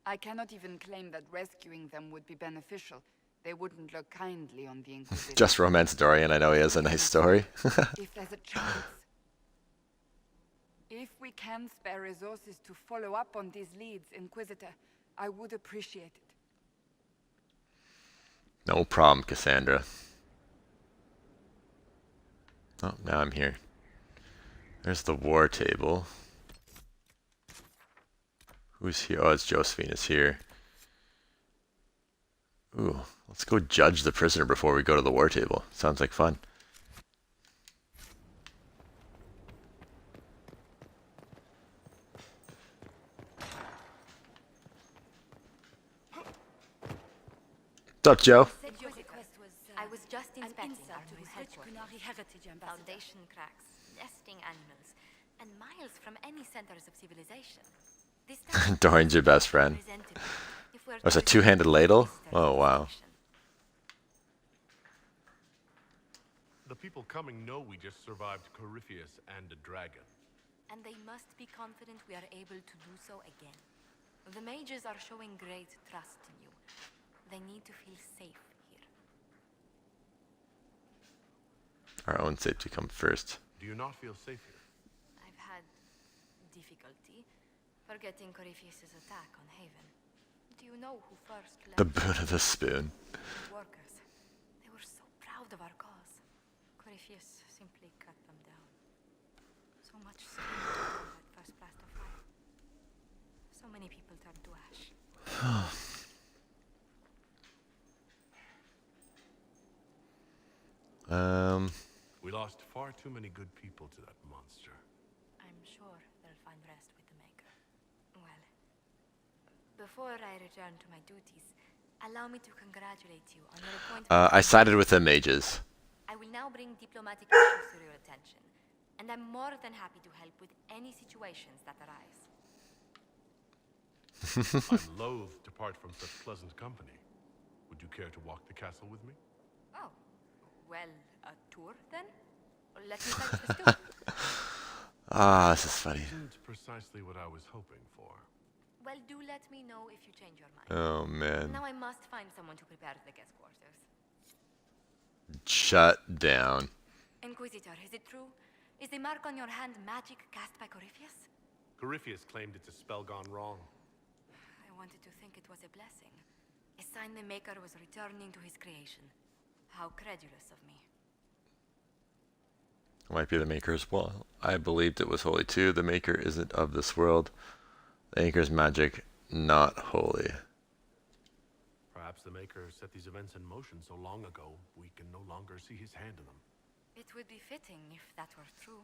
I cannot even claim that rescuing them would be beneficial. They wouldn't look kindly on the Inquisition. Just romance Dorian. I know he has a nice story. If there's a chance. If we can spare resources to follow up on these leads, Inquisitor, I would appreciate it. No problem, Cassandra. Oh, now I'm here. There's the war table. Who's here? Oh, it's Josephine is here. Ooh, let's go judge the prisoner before we go to the war table. Sounds like fun. What's up, Joe? I was just inspecting our new headquarters. Foundation cracks, nesting animals, and miles from any centers of civilization. Dorian's your best friend. Oh, it's a two-handed ladle? Oh, wow. The people coming know we just survived Corypheus and a dragon. And they must be confident we are able to do so again. The mages are showing great trust in you. They need to feel safe here. Our own safety comes first. Do you not feel safe here? I've had difficulty forgetting Corypheus' attack on Haven. Do you know who first left? The boon of the spoon. Workers. They were so proud of our cause. Corypheus simply cut them down. So much skin in that first blast of fire. So many people turned to ash. We lost far too many good people to that monster. I'm sure they'll find rest with the Maker. Well, before I return to my duties, allow me to congratulate you on your appointment. I sided with the mages. I will now bring diplomatic issues to your attention, and I'm more than happy to help with any situations that arise. I'm loath to part from such pleasant company. Would you care to walk the castle with me? Oh, well, a tour then? Let me touch the stool. Ah, this is funny. Isn't precisely what I was hoping for. Well, do let me know if you change your mind. Oh, man. Now I must find someone to prepare the guest quarters. Shut down. Inquisitor, is it true? Is the mark on your hand magic cast by Corypheus? Corypheus claimed it's a spell gone wrong. I wanted to think it was a blessing. A sign the Maker was returning to his creation. How credulous of me. Might be the Maker as well. I believed it was holy too. The Maker isn't of this world. The Maker's magic, not holy. Perhaps the Maker set these events in motion so long ago, we can no longer see his hand in them. It would be fitting if that were true.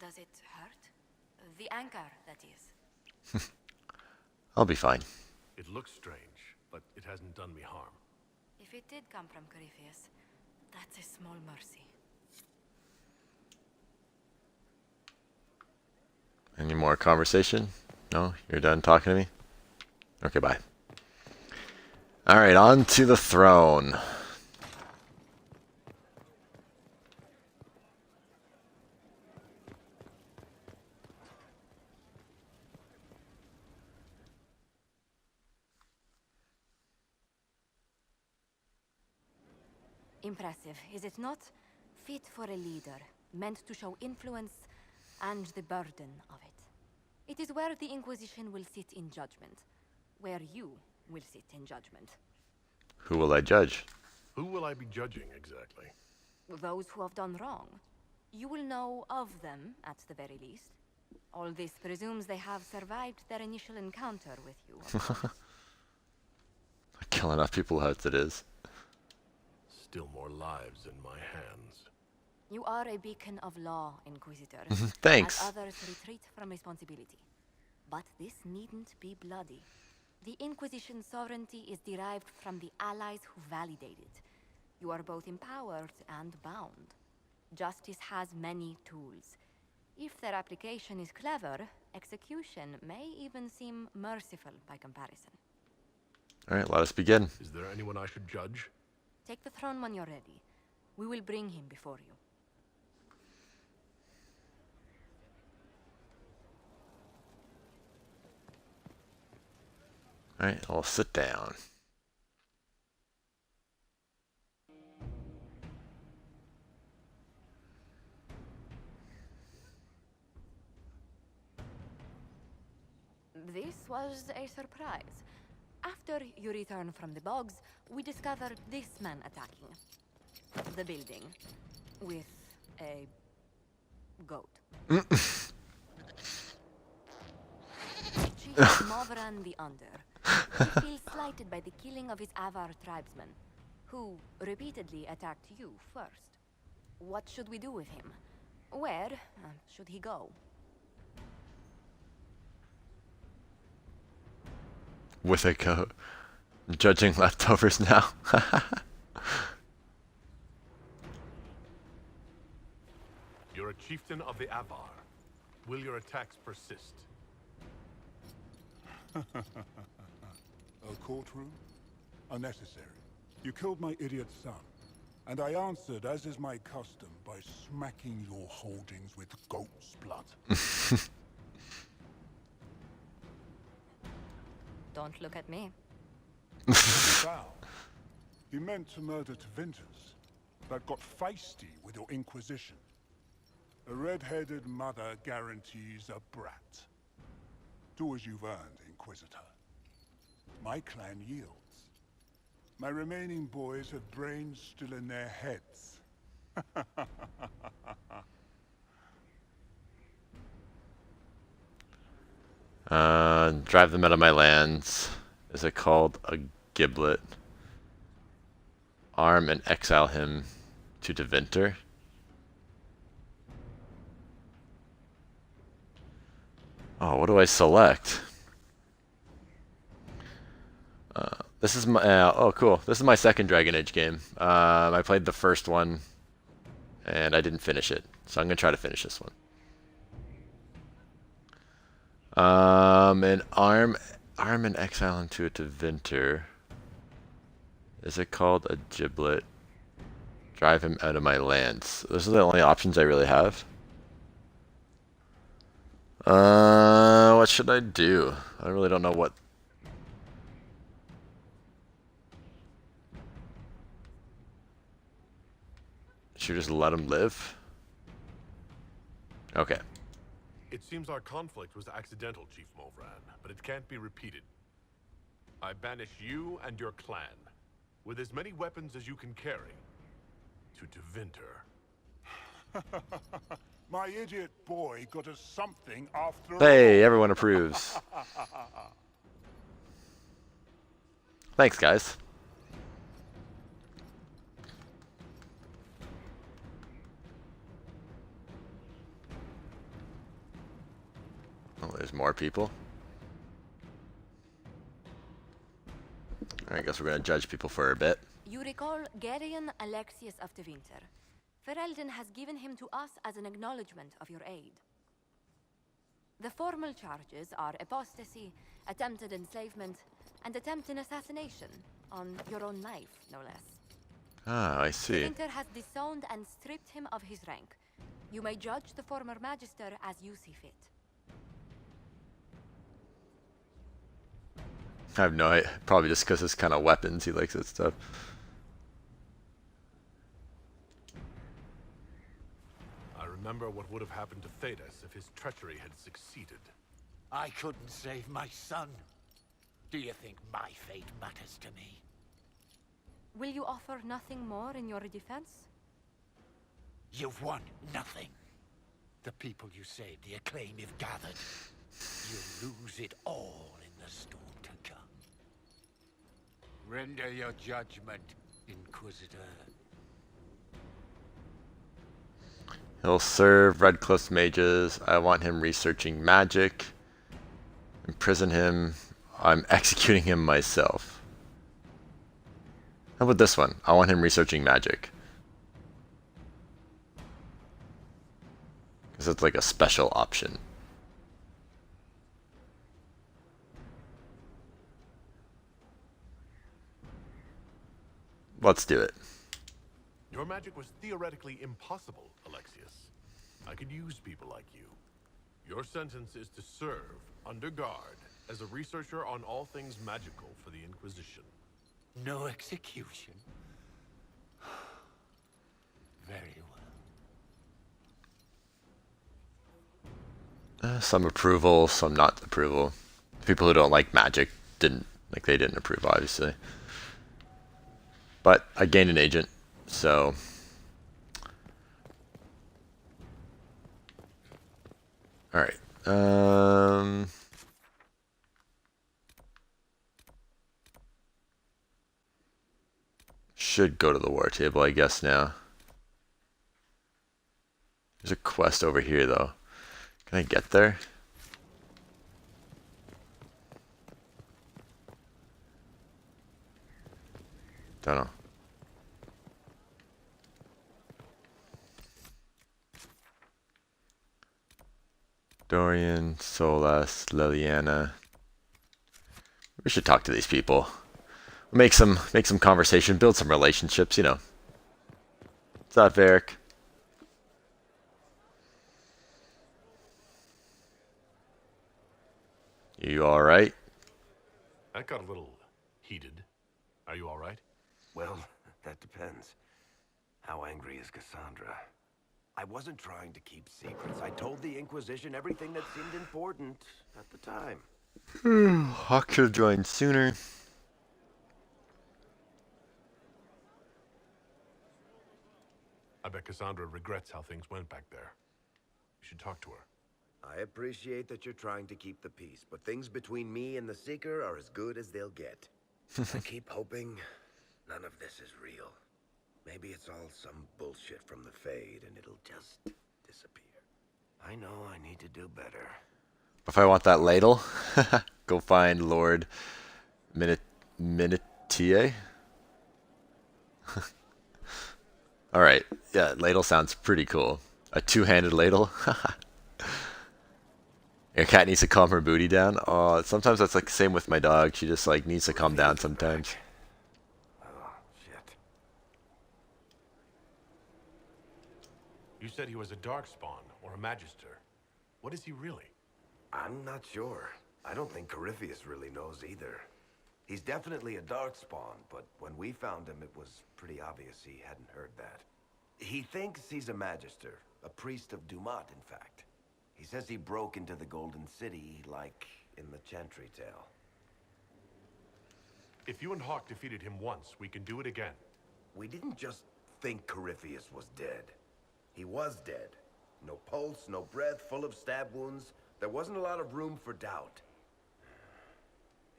Does it hurt? The anchor, that is. I'll be fine. It looks strange, but it hasn't done me harm. If it did come from Corypheus, that's a small mercy. Any more conversation? No? You're done talking to me? Okay, bye. Alright, on to the throne. Impressive, is it not? Fit for a leader, meant to show influence and the burden of it. It is where the Inquisition will sit in judgment, where you will sit in judgment. Who will I judge? Who will I be judging exactly? Those who have done wrong. You will know of them, at the very least. All this presumes they have survived their initial encounter with you. I kill enough people as it is. Still more lives in my hands. You are a beacon of law, Inquisitor. Thanks. As others retreat from responsibility. But this needn't be bloody. The Inquisition's sovereignty is derived from the allies who validate it. You are both empowered and bound. Justice has many tools. If their application is clever, execution may even seem merciful by comparison. Alright, let us begin. Is there anyone I should judge? Take the throne when you're ready. We will bring him before you. Alright, I'll sit down. This was a surprise. After you return from the bogs, we discovered this man attacking the building with a goat. Chief Movran the Under. He feels slighted by the killing of his Avar tribesmen, who repeatedly attacked you first. What should we do with him? Where should he go? With a goat. Judging leftovers now. You're a chieftain of the Avar. Will your attacks persist? A courtroom? Unnecessary. You killed my idiot son, and I answered, as is my custom, by smacking your holdings with goat's blood. Don't look at me. Foul. You meant to murder Tevinters, but got feisty with your Inquisition. A red-headed mother guarantees a brat. Do as you've earned, Inquisitor. My clan yields. My remaining boys have brains still in their heads. Drive them out of my lands. Is it called a giblet? Arm and exile him to Deventer. Oh, what do I select? This is my oh cool. This is my second Dragon Age game. I played the first one and I didn't finish it, so I'm gonna try to finish this one. And arm and exile him to a Deventer. Is it called a giblet? Drive him out of my lands. Those are the only options I really have. What should I do? I really don't know what. Should we just let him live? Okay. It seems our conflict was accidental, Chief Movran, but it can't be repeated. I banish you and your clan, with as many weapons as you can carry, to Deventer. My idiot boy got us something after all. Hey, everyone approves. Thanks, guys. Oh, there's more people. I guess we're gonna judge people for a bit. You recall Garion Alexius of the Winter. Ferelden has given him to us as an acknowledgement of your aid. The formal charges are apostasy, attempted enslavement, and attempted assassination on your own life, no less. Ah, I see. The Winter has disowned and stripped him of his rank. You may judge the former Magister as you see fit. I have no idea. Probably just because it's kind of weapons. He likes that stuff. I remember what would have happened to Thedas if his treachery had succeeded. I couldn't save my son. Do you think my fate matters to me? Will you offer nothing more in your defense? You've won nothing. The people you saved, the acclaim you've gathered. You lose it all in the storm to come. Render your judgment, Inquisitor. He'll serve Redcliffe's mages. I want him researching magic. Imprison him. I'm executing him myself. How about this one? I want him researching magic. Because it's like a special option. Let's do it. Your magic was theoretically impossible, Alexius. I could use people like you. Your sentence is to serve, under guard, as a researcher on all things magical for the Inquisition. No execution? Very well. Some approval, some not approval. People who don't like magic didn't approve, obviously. But I gained an agent, so all right. Should go to the war table, I guess now. There's a quest over here, though. Can I get there? Don't know. Dorian, Solas, Liliana. We should talk to these people. Make some conversation, build some relationships, you know. What's up, Eric? You alright? That got a little heated. Are you alright? Well, that depends. How angry is Cassandra? I wasn't trying to keep secrets. I told the Inquisition everything that seemed important at the time. Hawk should have joined sooner. I bet Cassandra regrets how things went back there. You should talk to her. I appreciate that you're trying to keep the peace, but things between me and the Seeker are as good as they'll get. I keep hoping none of this is real. Maybe it's all some bullshit from the Fade and it'll just disappear. I know I need to do better. If I want that ladle, go find Lord Minutier. Alright, yeah, ladle sounds pretty cool. A two-handed ladle. Your cat needs to calm her booty down. Oh, sometimes that's like the same with my dog. She just like needs to calm down sometimes. Oh, shit. You said he was a Darkspawn or a Magister. What is he really? I'm not sure. I don't think Corypheus really knows either. He's definitely a Darkspawn, but when we found him, it was pretty obvious he hadn't heard that. He thinks he's a Magister, a priest of Dumat, in fact. He says he broke into the Golden City, like in the Chantry Tale. If you and Hawk defeated him once, we can do it again. We didn't just think Corypheus was dead. He was dead. No pulse, no breath, full of stab wounds. There wasn't a lot of room for doubt.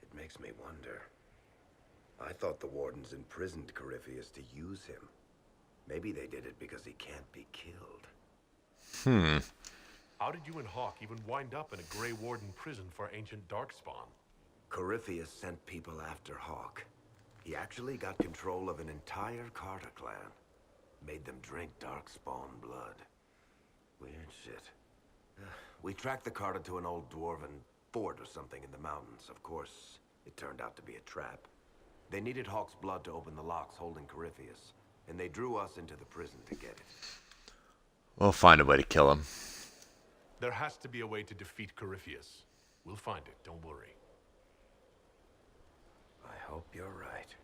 It makes me wonder. I thought the Wardens imprisoned Corypheus to use him. Maybe they did it because he can't be killed. How did you and Hawk even wind up in a Grey Warden prison for ancient Darkspawn? Corypheus sent people after Hawk. He actually got control of an entire Carter clan. Made them drink Darkspawn blood. Weird shit. We tracked the Carter to an old dwarven fort or something in the mountains. Of course, it turned out to be a trap. They needed Hawk's blood to open the locks holding Corypheus, and they drew us into the prison to get it. We'll find a way to kill him. There has to be a way to defeat Corypheus. We'll find it, don't worry. I hope you're right.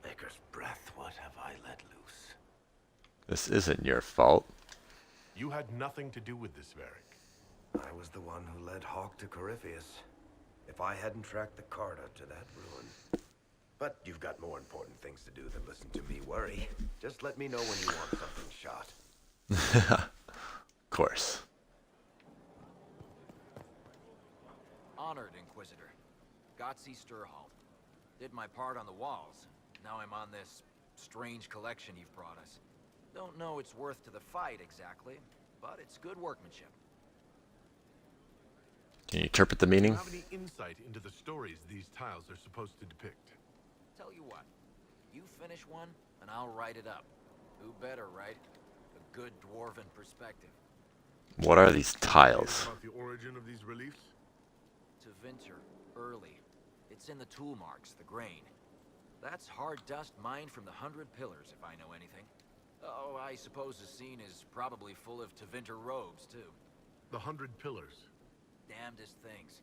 Maker's breath, what have I let loose? This isn't your fault. You had nothing to do with this, Varric. I was the one who led Hawk to Corypheus. If I hadn't tracked the Carter to that ruin. But you've got more important things to do than listen to me worry. Just let me know when you want something shot. Of course. Honored, Inquisitor. Gotzi Sturholm. Did my part on the walls. Now I'm on this strange collection you've brought us. Don't know it's worth to the fight exactly, but it's good workmanship. Can you interpret the meaning? Do you have any insight into the stories these tiles are supposed to depict? Tell you what, you finish one, and I'll write it up. Who better, right? A good dwarven perspective. What are these tiles? About the origin of these reliefs? To Vinter, early. It's in the tool marks, the grain. That's hard dust mined from the 100 Pillars, if I know anything. Oh, I suppose the scene is probably full of Tevinter robes, too. The 100 Pillars? Damnedest things.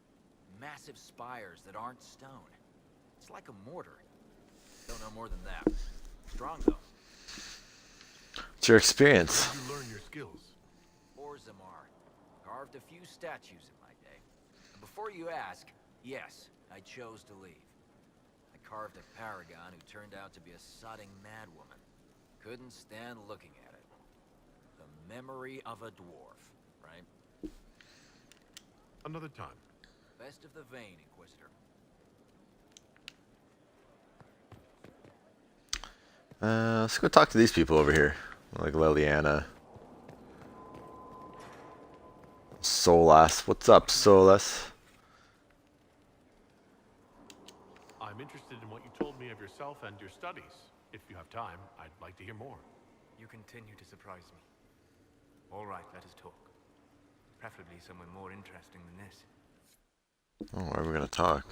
Massive spires that aren't stone. It's like a mortar. Don't know more than that. Strong, though. It's your experience. How did you learn your skills? Orzammar. Carved a few statues in my day. And before you ask, yes, I chose to leave. I carved a paragon who turned out to be a sodding madwoman. Couldn't stand looking at it. The memory of a dwarf, right? Another time. Best of the vein, Inquisitor. Let's go talk to these people over here. Like Liliana. Solas. What's up, Solas? I'm interested in what you told me of yourself and your studies. If you have time, I'd like to hear more. You continue to surprise me. All right, let us talk. Preferably somewhere more interesting than this. Oh, why are we gonna talk?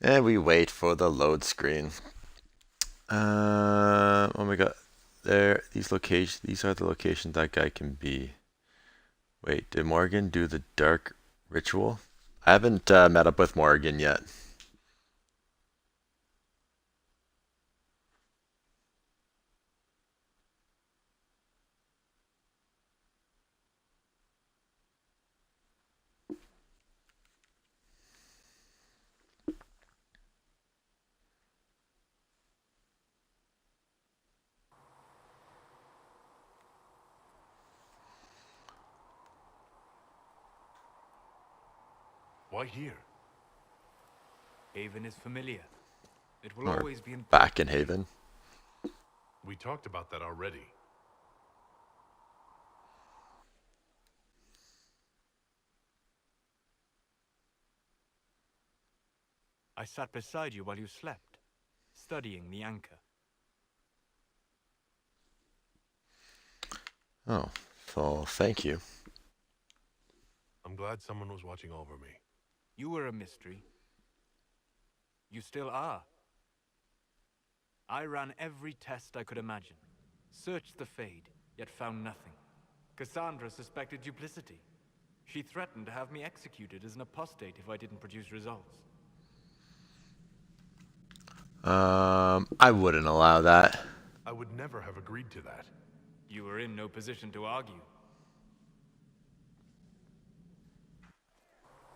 And we wait for the load screen. Oh my god. There, these are the locations that guy can be. Wait, did Morgan do the dark ritual? I haven't met up with Morgan yet. Why here? Haven is familiar. It will Or always be in back in Haven. We talked about that already. I sat beside you while you slept, studying the anchor. Oh, so thank you. I'm glad someone was watching over me. You were a mystery. You still are. I ran every test I could imagine. Searched the Fade, yet found nothing. Cassandra suspected duplicity. She threatened to have me executed as an apostate if I didn't produce results. I wouldn't allow that. I would never have agreed to that. You were in no position to argue.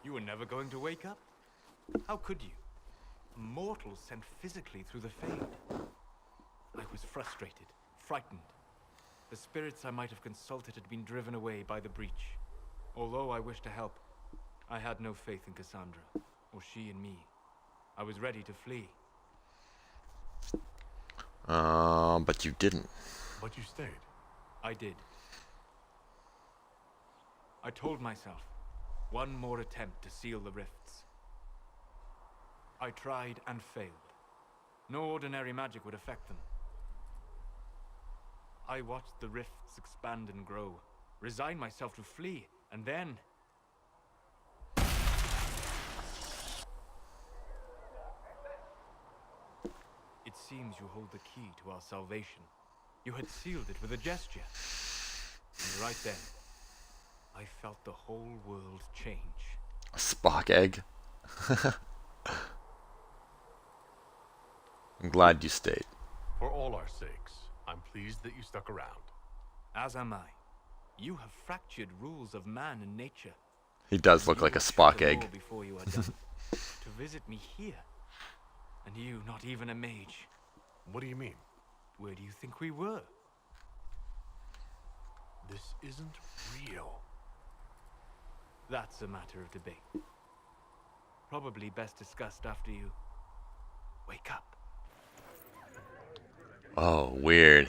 You were never going to wake up? How could you? A mortal sent physically through the Fade. I was frustrated, frightened. The spirits I might have consulted had been driven away by the breach. Although I wished to help, I had no faith in Cassandra, or she in me. I was ready to flee. But you didn't. But you stayed. I did. I told myself, one more attempt to seal the rifts. I tried and failed. No ordinary magic would affect them. I watched the rifts expand and grow, resigned myself to flee, and then... It seems you hold the key to our salvation. You had sealed it with a gesture. And right then, I felt the whole world change. A Spock egg. I'm glad you stayed. For all our sakes, I'm pleased that you stuck around. As am I. You have fractured rules of man and nature. He does look like a Spock egg. Before you are done. To visit me here. And you, not even a mage. What do you mean? Where do you think we were? This isn't real. That's a matter of debate. Probably best discussed after you wake up. Oh, weird.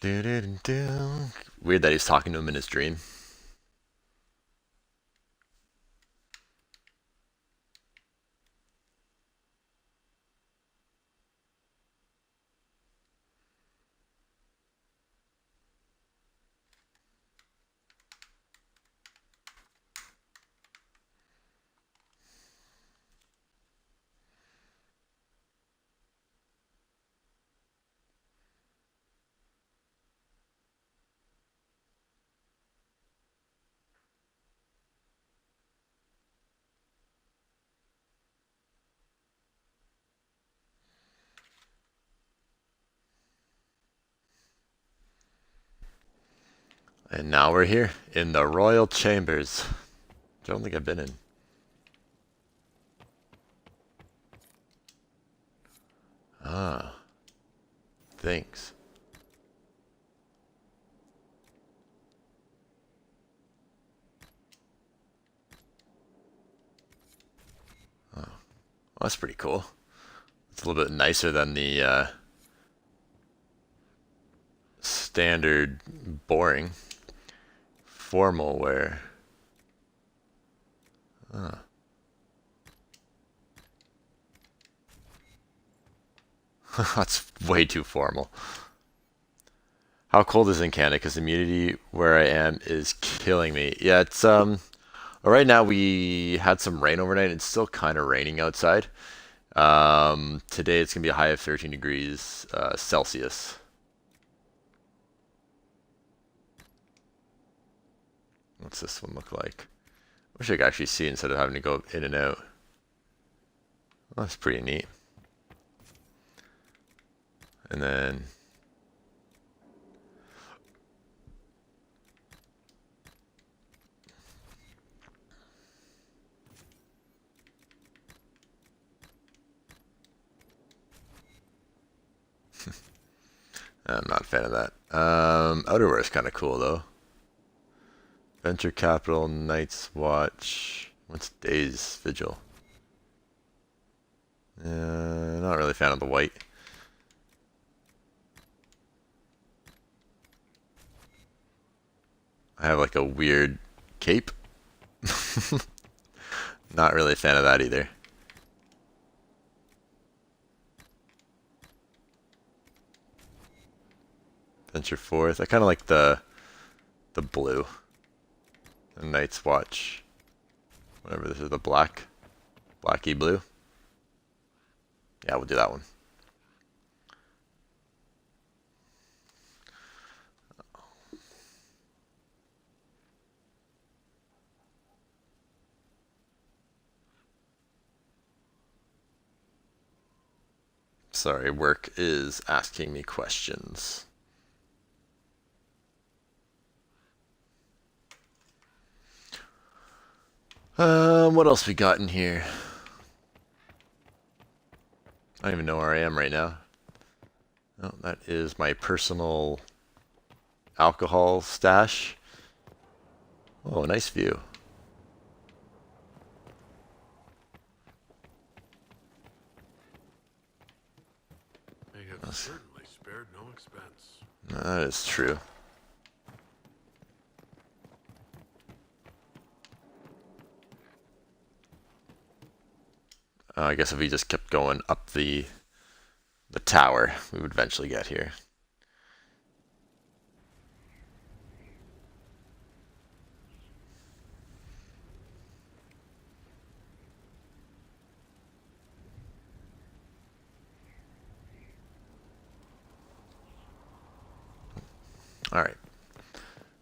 Weird that he's talking to him in his dream. And now we're here in the royal chambers. I don't think I've been in. Ah. Thanks. Oh. Well, that's pretty cool. It's a little bit nicer than the standard boring formal wear. Ah. That's way too formal. How cold is it in Canada? Because the humidity where I am is killing me. Yeah, it's right now we had some rain overnight. It's still kind of raining outside. Today it's gonna be a high of 13 degrees Celsius. What's this one look like? I wish I could actually see it instead of having to go in and out. Well, that's pretty neat. And then I'm not a fan of that. Outerwear is kind of cool though. Venture Capital, Night's Watch. What's Day's Vigil? Not really a fan of the white. I have like a weird cape. Not really a fan of that either. Venture Forth. I kind of like the blue. The Night's Watch. Whatever this is, the blacky blue. Yeah, we'll do that one. Sorry, work is asking me questions. What else we got in here? I don't even know where I am right now. Oh, that is my personal alcohol stash. Oh, nice view. They have certainly spared no expense. That is true. I guess if we just kept going up the tower, we would eventually get here. All right.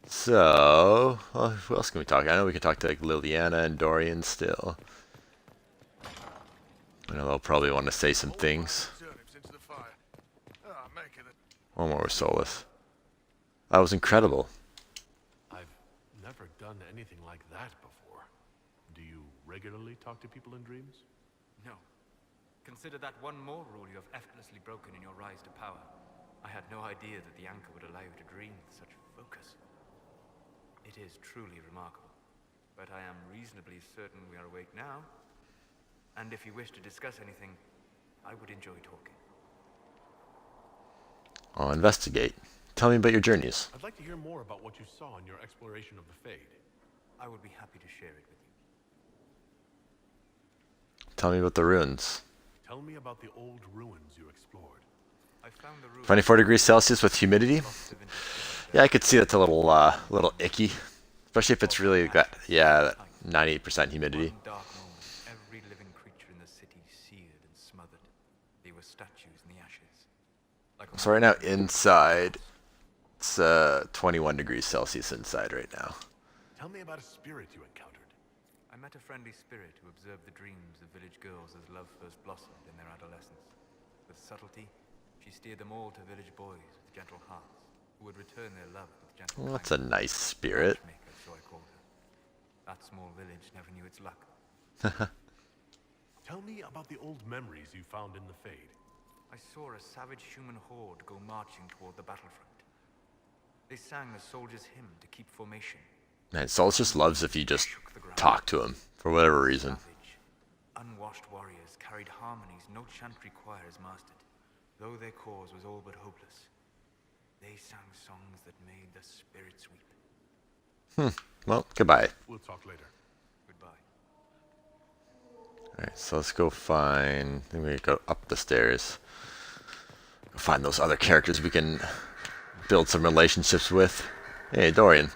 So, well, who else can we talk? I know we can talk to like Liliana and Dorian still. I know they'll probably want to say some things. One more with Solus. That was incredible. I've never done anything like that before. Do you regularly talk to people in dreams? No. Consider that one more rule you have effortlessly broken in your rise to power. I had no idea that the anchor would allow you to dream with such focus. It is truly remarkable. But I am reasonably certain we are awake now. And if you wish to discuss anything, I would enjoy talking. I'll investigate. Tell me about your journeys. I'd like to hear more about what you saw in your exploration of the Fade. I would be happy to share it with you. Tell me about the ruins. Tell me about the old ruins you explored. I found the ruins 24 degrees Celsius with humidity. Yeah, I could see that's a little icky, especially if it's really that 98% humidity. one dark moment, every living creature in the city seared and smothered. They were statues in the ashes. So right now inside, it's 21 degrees Celsius inside right now. Tell me about a spirit you encountered. I met a friendly spirit who observed the dreams of village girls as love first blossomed in their adolescence. With subtlety, she steered them all to village boys with gentle hearts, who would return their love with gentle Well, that's a nice spirit. matchmaker, so I called her. That small village never knew its luck. Tell me about the old memories you found in the Fade. I saw a savage human horde go marching toward the battlefront. They sang the soldiers' hymn to keep formation. Man, Solus just loves if you just talk to him for whatever reason. Savage, unwashed warriors carried harmonies no chantry choirs mastered, though their cause was all but hopeless. They sang songs that made the spirits weep. Well, goodbye. We'll talk later. Goodbye. Alright, so let's go find... I think we go up the stairs. Go find those other characters we can build some relationships with. Hey, Dorian.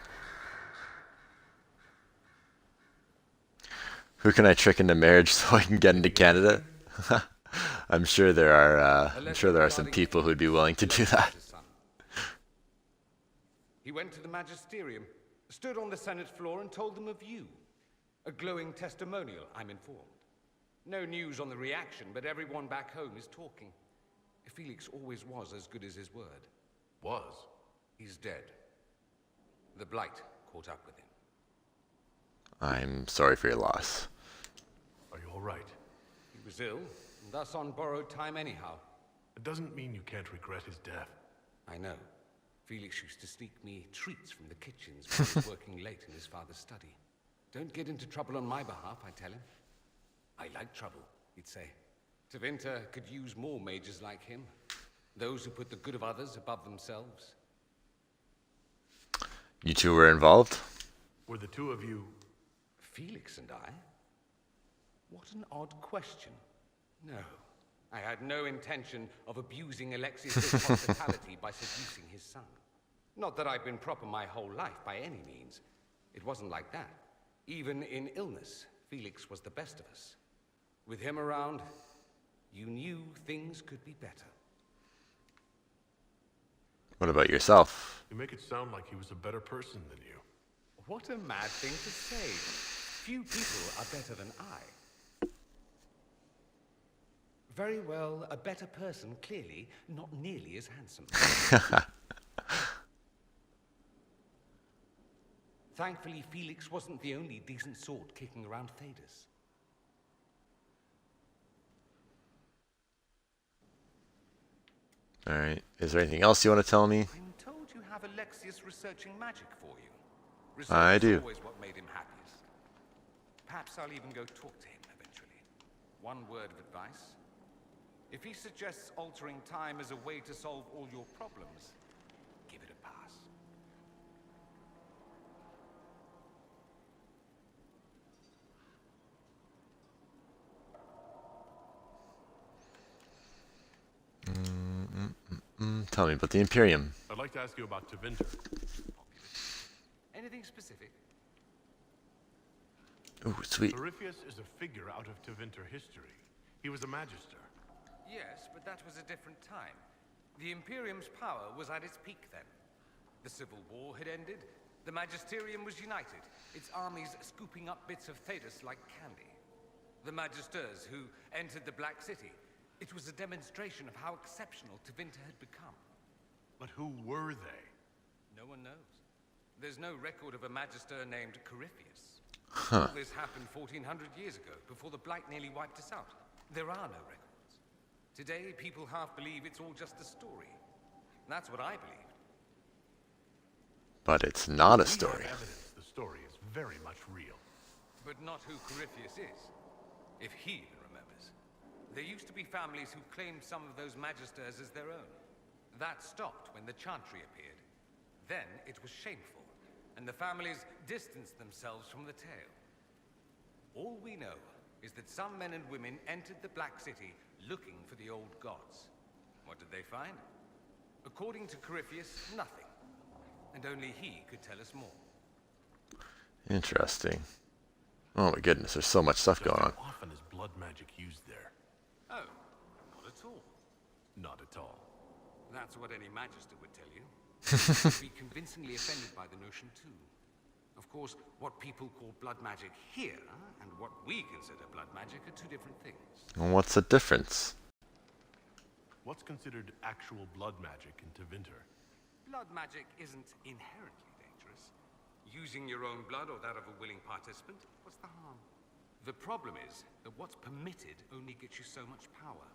Who can I trick into marriage so I can get into Canada? I'm sure there are some people who'd be willing to do that. He went to the magisterium, stood on the Senate floor and told them of you. A glowing testimonial, I'm informed. No news on the reaction, but everyone back home is talking. Felix always was as good as his word. Was? He's dead. The Blight caught up with him. I'm sorry for your loss. Are you all right? He was ill, and thus on borrowed time anyhow. It doesn't mean you can't regret his death. I know. Felix used to sneak me treats from the kitchens when he was working late in his father's study. Don't get into trouble on my behalf, I tell him. I like trouble, he'd say. Tevinter could use more mages like him. Those who put the good of others above themselves. You two were involved? Were the two of you... Felix and I? What an odd question. No, I had no intention of abusing Alexius' hospitality by seducing his son. Not that I've been proper my whole life, by any means. It wasn't like that. Even in illness, Felix was the best of us. With him around, you knew things could be better. What about yourself? You make it sound like he was a better person than you. What a mad thing to say. Few people are better than I. Very well, a better person, clearly, not nearly as handsome. Thankfully, Felix wasn't the only decent sort kicking around Thedas. Alright. Is there anything else you want to tell me? I'm told you have Alexius researching magic for you. I Research do. is always what made him happiest. Perhaps I'll even go talk to him eventually. One word of advice. If he suggests altering time as a way to solve all your problems, give it a pass. Tell me about the Imperium. I'd like to ask you about Tevinter. Anything specific? Ooh, sweet. Corypheus is a figure out of Tevinter history. He was a magister. Yes, but that was a different time. The Imperium's power was at its peak then. The Civil War had ended. The Magisterium was united, its armies scooping up bits of Thedas like candy. The Magisters who entered the Black City. It was a demonstration of how exceptional Tevinter had become. But who were they? No one knows. There's no record of a Magister named Corypheus. Huh. All this happened 1400 years ago, before the Blight nearly wiped us out. There are no records. Today, people half believe it's all just a story. That's what I believed. But it's not a We story. have evidence the story is very much real. But not who Corypheus is. If he even remembers. There used to be families who claimed some of those Magisters as their own. That stopped when the Chantry appeared. Then it was shameful, and the families distanced themselves from the tale. All we know is that some men and women entered the Black City looking for the old gods. What did they find? According to Corypheus, nothing. And only he could tell us more. Interesting. Oh my goodness, there's so much stuff going on. How often is blood magic used there? Oh, not at all. Not at all. That's what any Magister would tell you. You'd be convincingly offended by the notion, too. Of course, what people call blood magic here, and what we consider blood magic, are two different things. And what's the difference? What's considered actual blood magic in Tevinter? Blood magic isn't inherently dangerous. Using your own blood or that of a willing participant, what's the harm? The problem is that what's permitted only gets you so much power.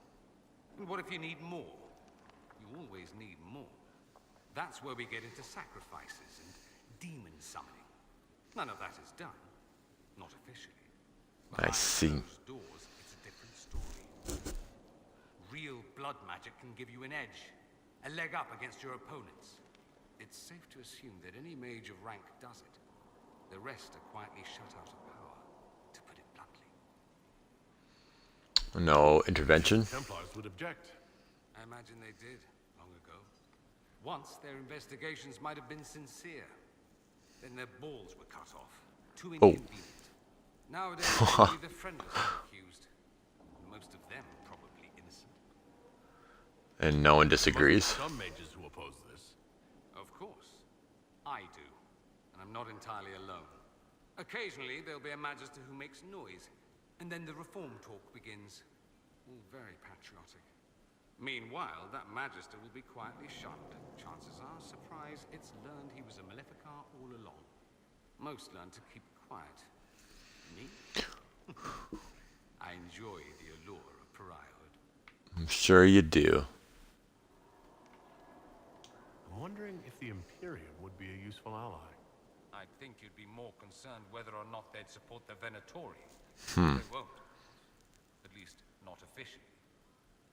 And what if you need more? You always need more. That's where we get into sacrifices and demon summoning. None of that is done. Not officially. I see. Behind those doors, it's a different story. Real blood magic can give you an edge, a leg up against your opponents. It's safe to assume that any mage of rank does it. The rest are quietly shut out of power, to put it bluntly. No intervention? Templars would object. I imagine they did, long ago. Once, their investigations might have been sincere. Then their balls were cut off. Too inconvenient. Nowadays, only the friendless are accused. Most of them probably innocent. And no one disagrees. Some mages who oppose this. Of course. I do. And I'm not entirely alone. Occasionally, there'll be a Magister who makes noise. And then the reform talk begins. All very patriotic. Meanwhile, that Magister will be quietly shunned. Chances are, surprised it's learned he was a Maleficar all along. Most learn to keep quiet. Me? I enjoy the allure of pariahhood. I'm sure you do. I'm wondering if the Imperium would be a useful ally. I'd think you'd be more concerned whether or not they'd support the Venatori. They won't. At least, not officially.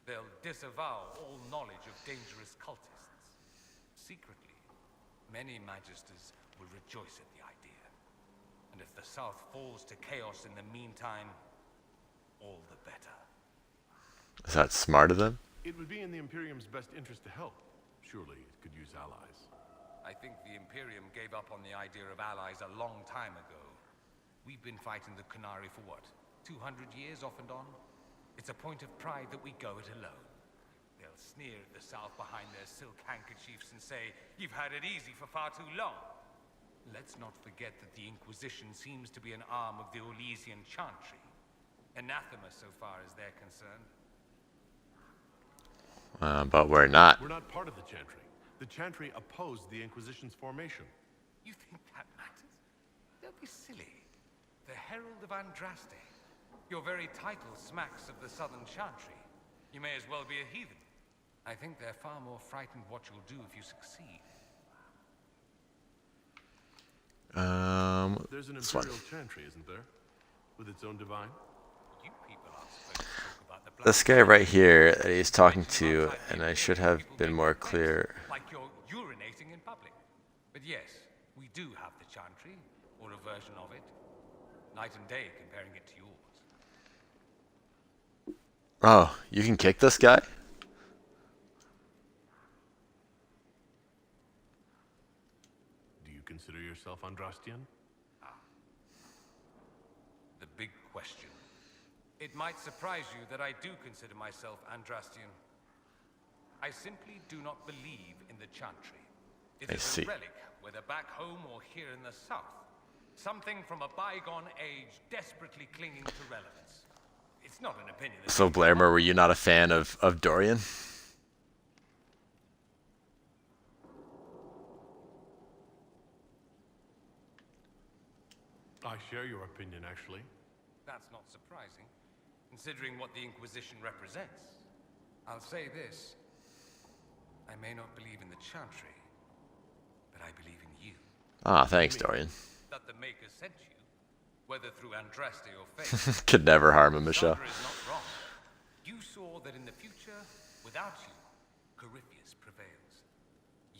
They'll disavow all knowledge of dangerous cultists. Secretly, many Magisters will rejoice at the idea. And if the South falls to chaos in the meantime, all the better. Is that smart of them? It would be in the Imperium's best interest to help. Surely it could use allies. I think the Imperium gave up on the idea of allies a long time ago. We've been fighting the Qunari for what? 200 years off and on? It's a point of pride that we go it alone. They'll sneer at the South behind their silk handkerchiefs and say, "You've had it easy for far too long." Let's not forget that the Inquisition seems to be an arm of the Orlesian Chantry. Anathema so far as they're concerned. But we're not. We're not part of the Chantry. The Chantry opposed the Inquisition's formation. You think that matters? Don't be silly. The Herald of Andraste. Your very title smacks of the Southern Chantry. You may as well be a heathen. I think they're far more frightened what you'll do if you succeed. There's an This one. Imperial Chantry, isn't there? With its own divine? You people aren't supposed to talk about the This guy right here that he's talking to, and I should have been more clear. like you're urinating in public. But yes, we do have the Chantry, or a version of it. Night and day comparing it to yours. Oh, you can kick this guy? Do you consider yourself Andrastian? The big question. It might surprise you that I do consider myself Andrastian. I simply do not believe in the Chantry. It I is see. a relic, whether back home or here in the south. Something from a bygone age desperately clinging to relevance. It's not an opinion. So Blairmer, were you not a fan of Dorian? I share your opinion, actually. That's not surprising, considering what the Inquisition represents. I'll say this. I may not believe in the Chantry, but I believe in you. Ah, thanks, Dorian. That the Maker sent you, whether through Andraste or fate. Could never harm him, Michelle. Sandra is not wrong. You saw that in the future, without you, Corypheus prevails.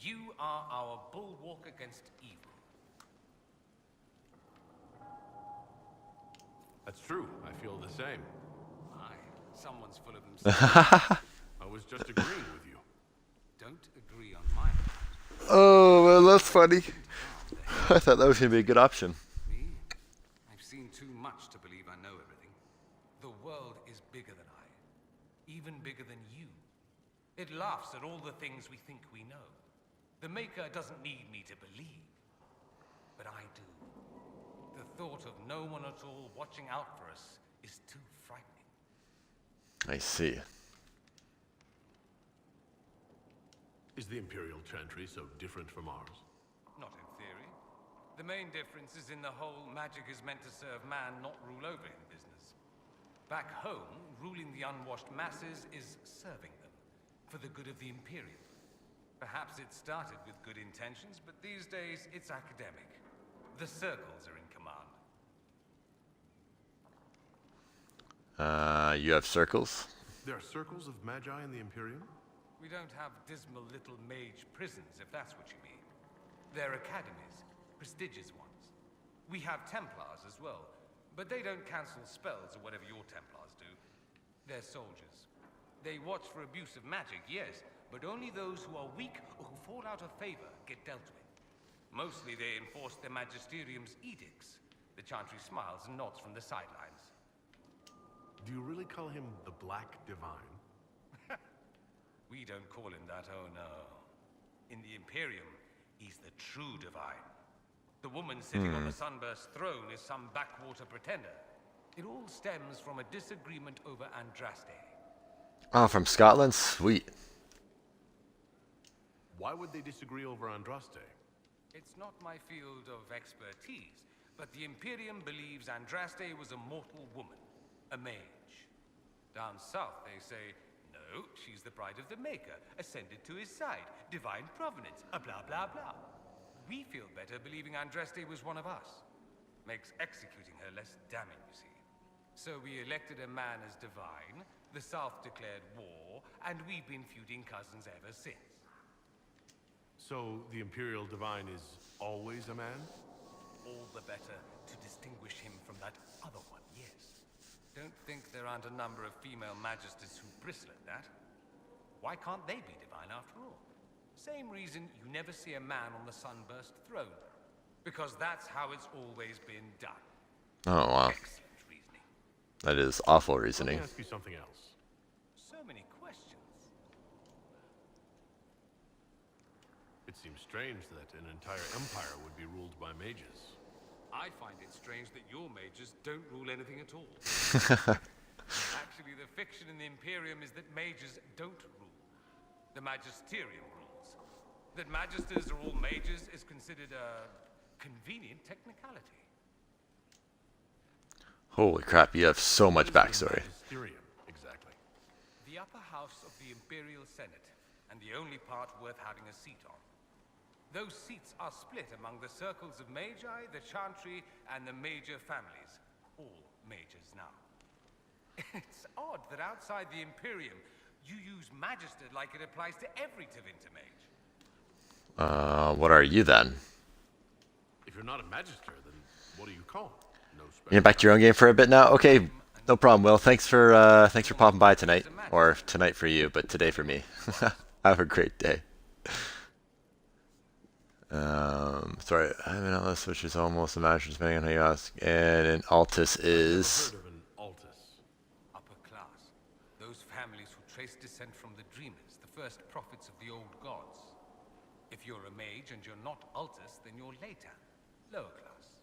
You are our bulwark against evil. That's true. I feel the same. Aye, someone's full of himself. I was just agreeing with you. Don't agree on mine. Oh, well, that's funny. I thought that was going to be a good option. Me? I've seen too much to believe I know everything. The world is bigger than I. Even bigger than you. It laughs at all the things we think we know. The Maker doesn't need me to believe. But I do. The thought of no one at all watching out for us is too frightening. I see. Is the Imperial Chantry so different from ours? Not in theory. The main difference is in the whole magic is meant to serve man, not rule over him business. Back home, ruling the unwashed masses is serving them, for the good of the Imperium. Perhaps it started with good intentions, but these days it's academic. The circles are in command. You have circles? There are circles of magi in the Imperium? We don't have dismal little mage prisons, if that's what you mean. They're academies, prestigious ones. We have Templars as well, but they don't cancel spells or whatever your Templars do. They're soldiers. They watch for abuse of magic, yes, but only those who are weak or who fall out of favor get dealt with. Mostly they enforce their magisterium's edicts. The Chantry smiles and nods from the sidelines. Do you really call him the Black Divine? We don't call him that, oh no. In the Imperium, he's the true divine. The woman sitting on the Sunburst throne is some backwater pretender. It all stems from a disagreement over Andraste. Oh, from Scotland? Sweet. Why would they disagree over Andraste? It's not my field of expertise, but the Imperium believes Andraste was a mortal woman, a mage. Down south, they say, no, she's the bride of the Maker, ascended to his side, divine provenance, a blah blah blah. We feel better believing Andraste was one of us. Makes executing her less damning, you see. So we elected a man as divine, the South declared war, and we've been feuding cousins ever since. So the Imperial Divine is always a man? All the better to distinguish him from that other one, yes. Don't think there aren't a number of female magisters who bristle at that. Why can't they be divine after all? Same reason you never see a man on the Sunburst throne. Because that's how it's always been done. Oh, wow. Excellent reasoning. That is awful Let reasoning. me ask you something else. So many questions. It seems strange that an entire empire would be ruled by mages. I find it strange that your mages don't rule anything at all. Actually, the fiction in the Imperium is that mages don't rule. The Magisterium rules. That Magisters are all mages is considered a convenient technicality. Holy crap, you have so much backstory. Magisterium, exactly. The upper house of the Imperial Senate, and the only part worth having a seat on. Those seats are split among the circles of Magi, the Chantry, and the major families. All majors now. It's odd that outside the Imperium, you use Magister like it applies to every Tevinter mage. What are you then? If you're not a Magister, then what do you call? No special. You get back to your own game for a bit now? Okay, no problem, Will. Thanks for popping by tonight. Or tonight for you, but today for me. Have a great day. Sorry, I have an Altus, which is almost a master depending on how you ask. And an Altus is... Heard of an Altus? Upper class. Those families who trace descent from the Dreamers, the first prophets of the old gods. If you're a mage and you're not Altus, then you're Laetan, lower class.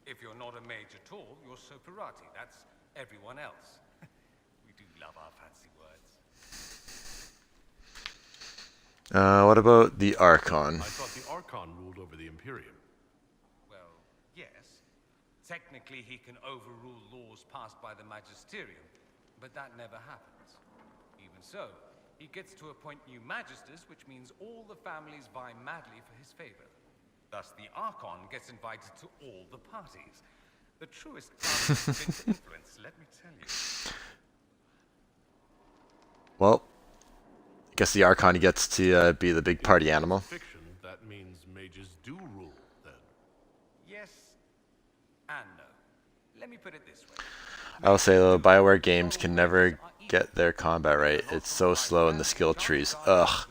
If you're not a mage at all, you're Soperati. That's everyone else. We do love our fancy words. What about the Archon? I thought the Archon ruled over the Imperium. Well, yes. Technically, he can overrule laws passed by the Magisterium, but that never happens. Even so, he gets to appoint new Magisters, which means all the families vie madly for his favor. Thus, the Archon gets invited to all the parties. The truest class of influence, let me tell you. Well, I guess the Archon gets to be the big party animal. Fiction, that means mages do rule, then. Yes and no. Let me put it this way. I will say though, BioWare games can never get their combat right. It's so slow in the skill trees. Ugh.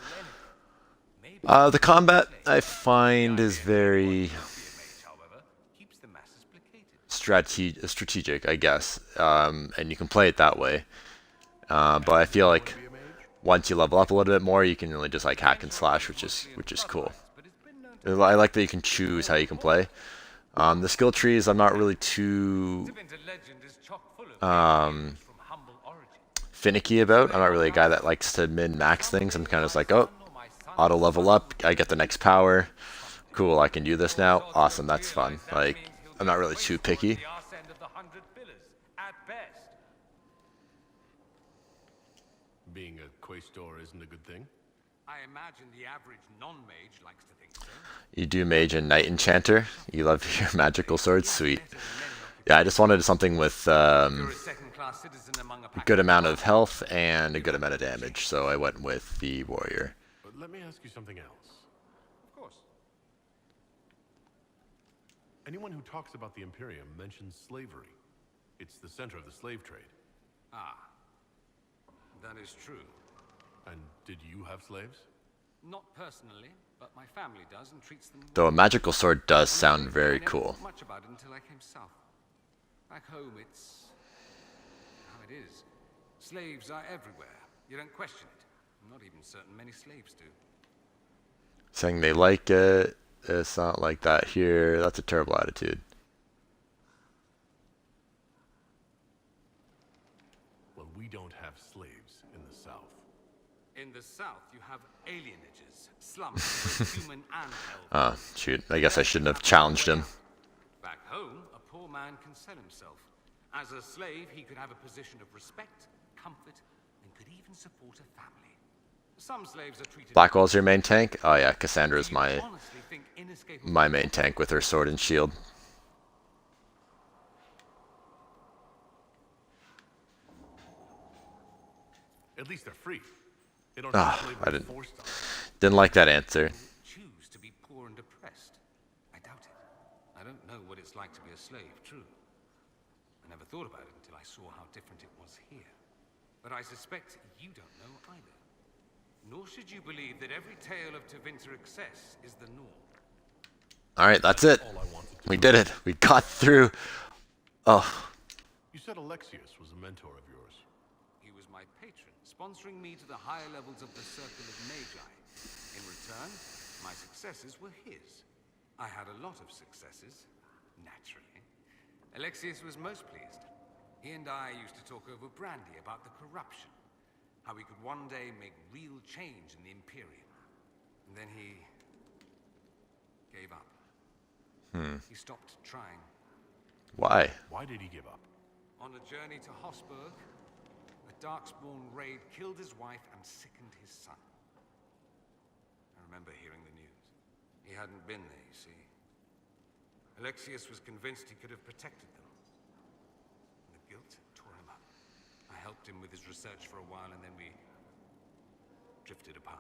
The combat I find is very strategic, I guess, and you can play it that way. But I feel like once you level up a little bit more, you can really just like hack and slash, which is cool. I like that you can choose how you can play. The skill trees, I'm not really too finicky about. I'm not really a guy that likes to min-max things. I'm kind of just like, oh, auto level up, I get the next power. Cool, I can do this now. Awesome, that's fun. Like, I'm not really too picky. Being a Quaestor isn't a good thing? I imagine the average non-mage likes to think so. You do mage and knight enchanter. You love your magical swords. Sweet. Yeah, I just wanted something with a good amount of health and a good amount of damage, so I went with the warrior. But let me ask you something else. Of course. Anyone who talks about the Imperium mentions slavery. It's the center of the slave trade. Ah. That is true. And did you have slaves? Not personally, but my family does and treats them well. Though a magical sword does sound very cool. I never thought much about it until I came south. Back home, it's how it is. Slaves are everywhere. You don't question it. I'm not even certain many slaves do. Saying they like it, it's not like that here. That's a terrible attitude. Well, we don't have slaves in the South. In the South, you have alienages, slums, both human and elven. Oh, shoot. I guess I shouldn't have challenged him. Back home, a poor man can sell himself. As a slave, he could have a position of respect, comfort, and could even support a family. Some slaves are treated... Blackwell's your main tank? Oh yeah, Cassandra's my main tank with her sword and shield. At least they're free. They don't Ah, have I slavery forced on them. didn't like that answer. Choose to be poor and depressed. I doubt it. I don't know what it's like to be a slave, true. I never thought about it until I saw how different it was here. But I suspect you don't know either. Nor should you believe that every tale of Tevinter excess is the norm. Alright, that's it. We did it. We got through. Oh. You said Alexius was a mentor of yours. He was my patron, sponsoring me to the higher levels of the Circle of Magi. In return, my successes were his. I had a lot of successes, naturally. Alexius was most pleased. He and I used to talk over brandy about the corruption. How we could one day make real change in the Imperium. And then he gave up. He stopped trying. Why? Why did he give up? On a journey to Hosburg, a Darkspawn raid killed his wife and sickened his son. I remember hearing the news. He hadn't been there, you see. Alexius was convinced he could have protected them. And the guilt tore him up. I helped him with his research for a while, and then we drifted apart.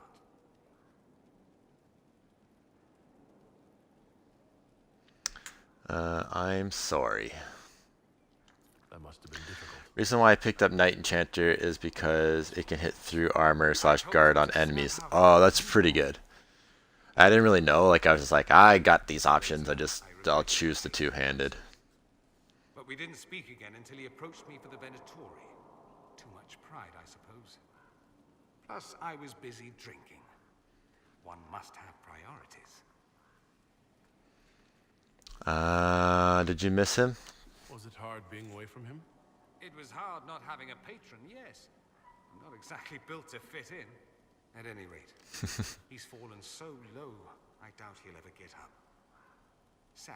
I'm sorry. That must have been difficult. Reason why I picked up Knight Enchanter is because it can hit through armor / guard on enemies. Oh, that's pretty good. I didn't really know. Like, I was just like, I got these options. I'll choose the two-handed. But we didn't speak again until he approached me for the Venatori. Too much pride, I suppose. Plus, I was busy drinking. One must have priorities. Did you miss him? Was it hard being away from him? It was hard not having a patron, yes. I'm not exactly built to fit in. At any rate, he's fallen so low, I doubt he'll ever get up. Sad,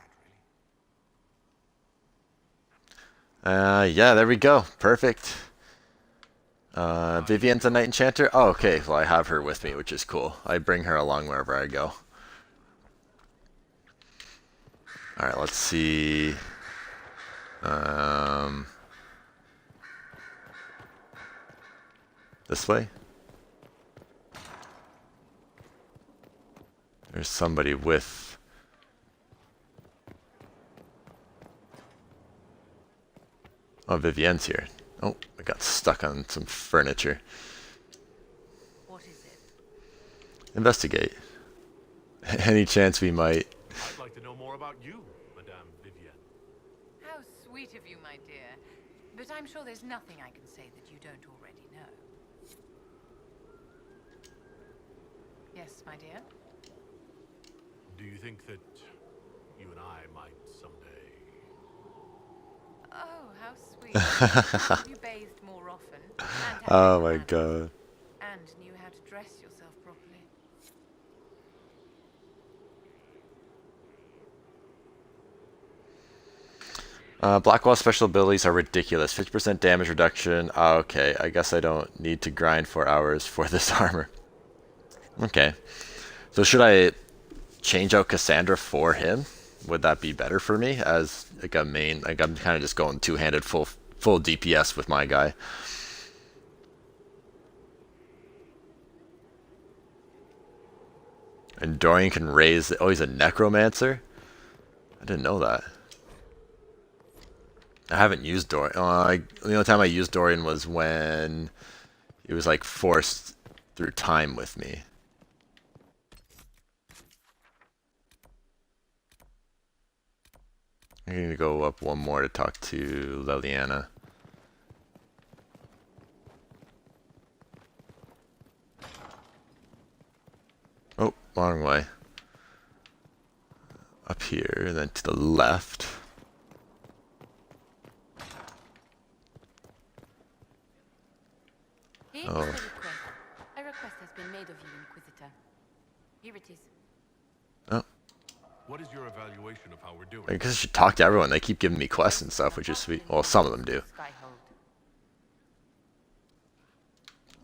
really. Yeah, there we go. Perfect. Vivienne's a Knight Enchanter? Oh, okay. Well, I have her with me, which is cool. I bring her along wherever I go. Alright, let's see. This way? There's somebody with... Oh, Vivienne's here. Oh, I got stuck on some furniture. What is it? Investigate. Any chance we might... I'd like to know more about you, Madame Vivienne. How sweet of you, my dear. But I'm sure there's nothing I can say that you don't already know. Yes, my dear? Do you think that you and I might someday... Oh, how sweet. You bathed more often. And had Oh better my manners, god. And knew how to dress yourself properly. Blackwall special abilities are ridiculous. 50% damage reduction. Oh, okay, I guess I don't need to grind 4 hours for this armor. Okay. So should I change out Cassandra for him? Would that be better for me as like a main? Like, I'm kind of just going two-handed full DPS with my guy. And Dorian can raise... Oh, he's a necromancer? I didn't know that. I haven't used Dorian. The only time I used Dorian was when it was like forced through time with me. I'm going to go up one more to talk to Leliana. Oh, wrong way. Up here, and then to the left. Here Oh. is the request. A request has been made of you, Inquisitor. Here it is. Oh. What is your evaluation of how we're doing? I guess I should talk to everyone. They keep giving me quests and stuff, which is sweet. Well, some of them do. Skyhold.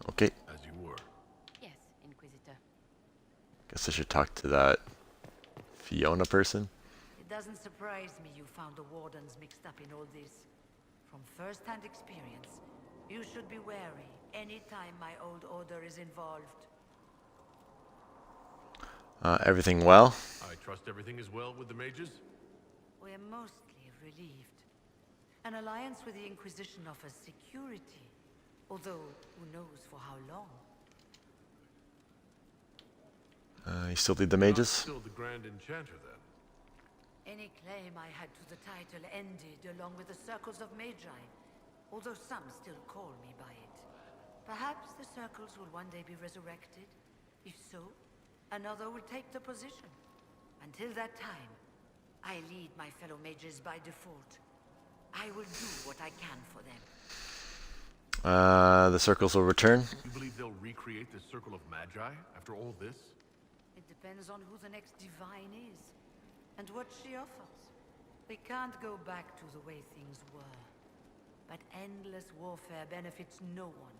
Okay. As you were. Yes, Inquisitor. Guess I should talk to that Fiona person. It doesn't surprise me you found the Wardens mixed up in all this. From first-hand experience, you should be wary anytime my old order is involved. Everything well? I trust everything is well with the mages? We're mostly relieved. An alliance with the Inquisition offers security, although who knows for how long. You still lead the mages? Still the Grand Enchanter, then? Any claim I had to the title ended along with the Circles of Magi, although some still call me by it. Perhaps the Circles will one day be resurrected. If so, another will take the position. Until that time, I lead my fellow mages by default. I will do what I can for them. The circles will return. You believe they'll recreate the Circle of Magi after all this? It depends on who the next divine is, and what she offers. We can't go back to the way things were. But endless warfare benefits no one.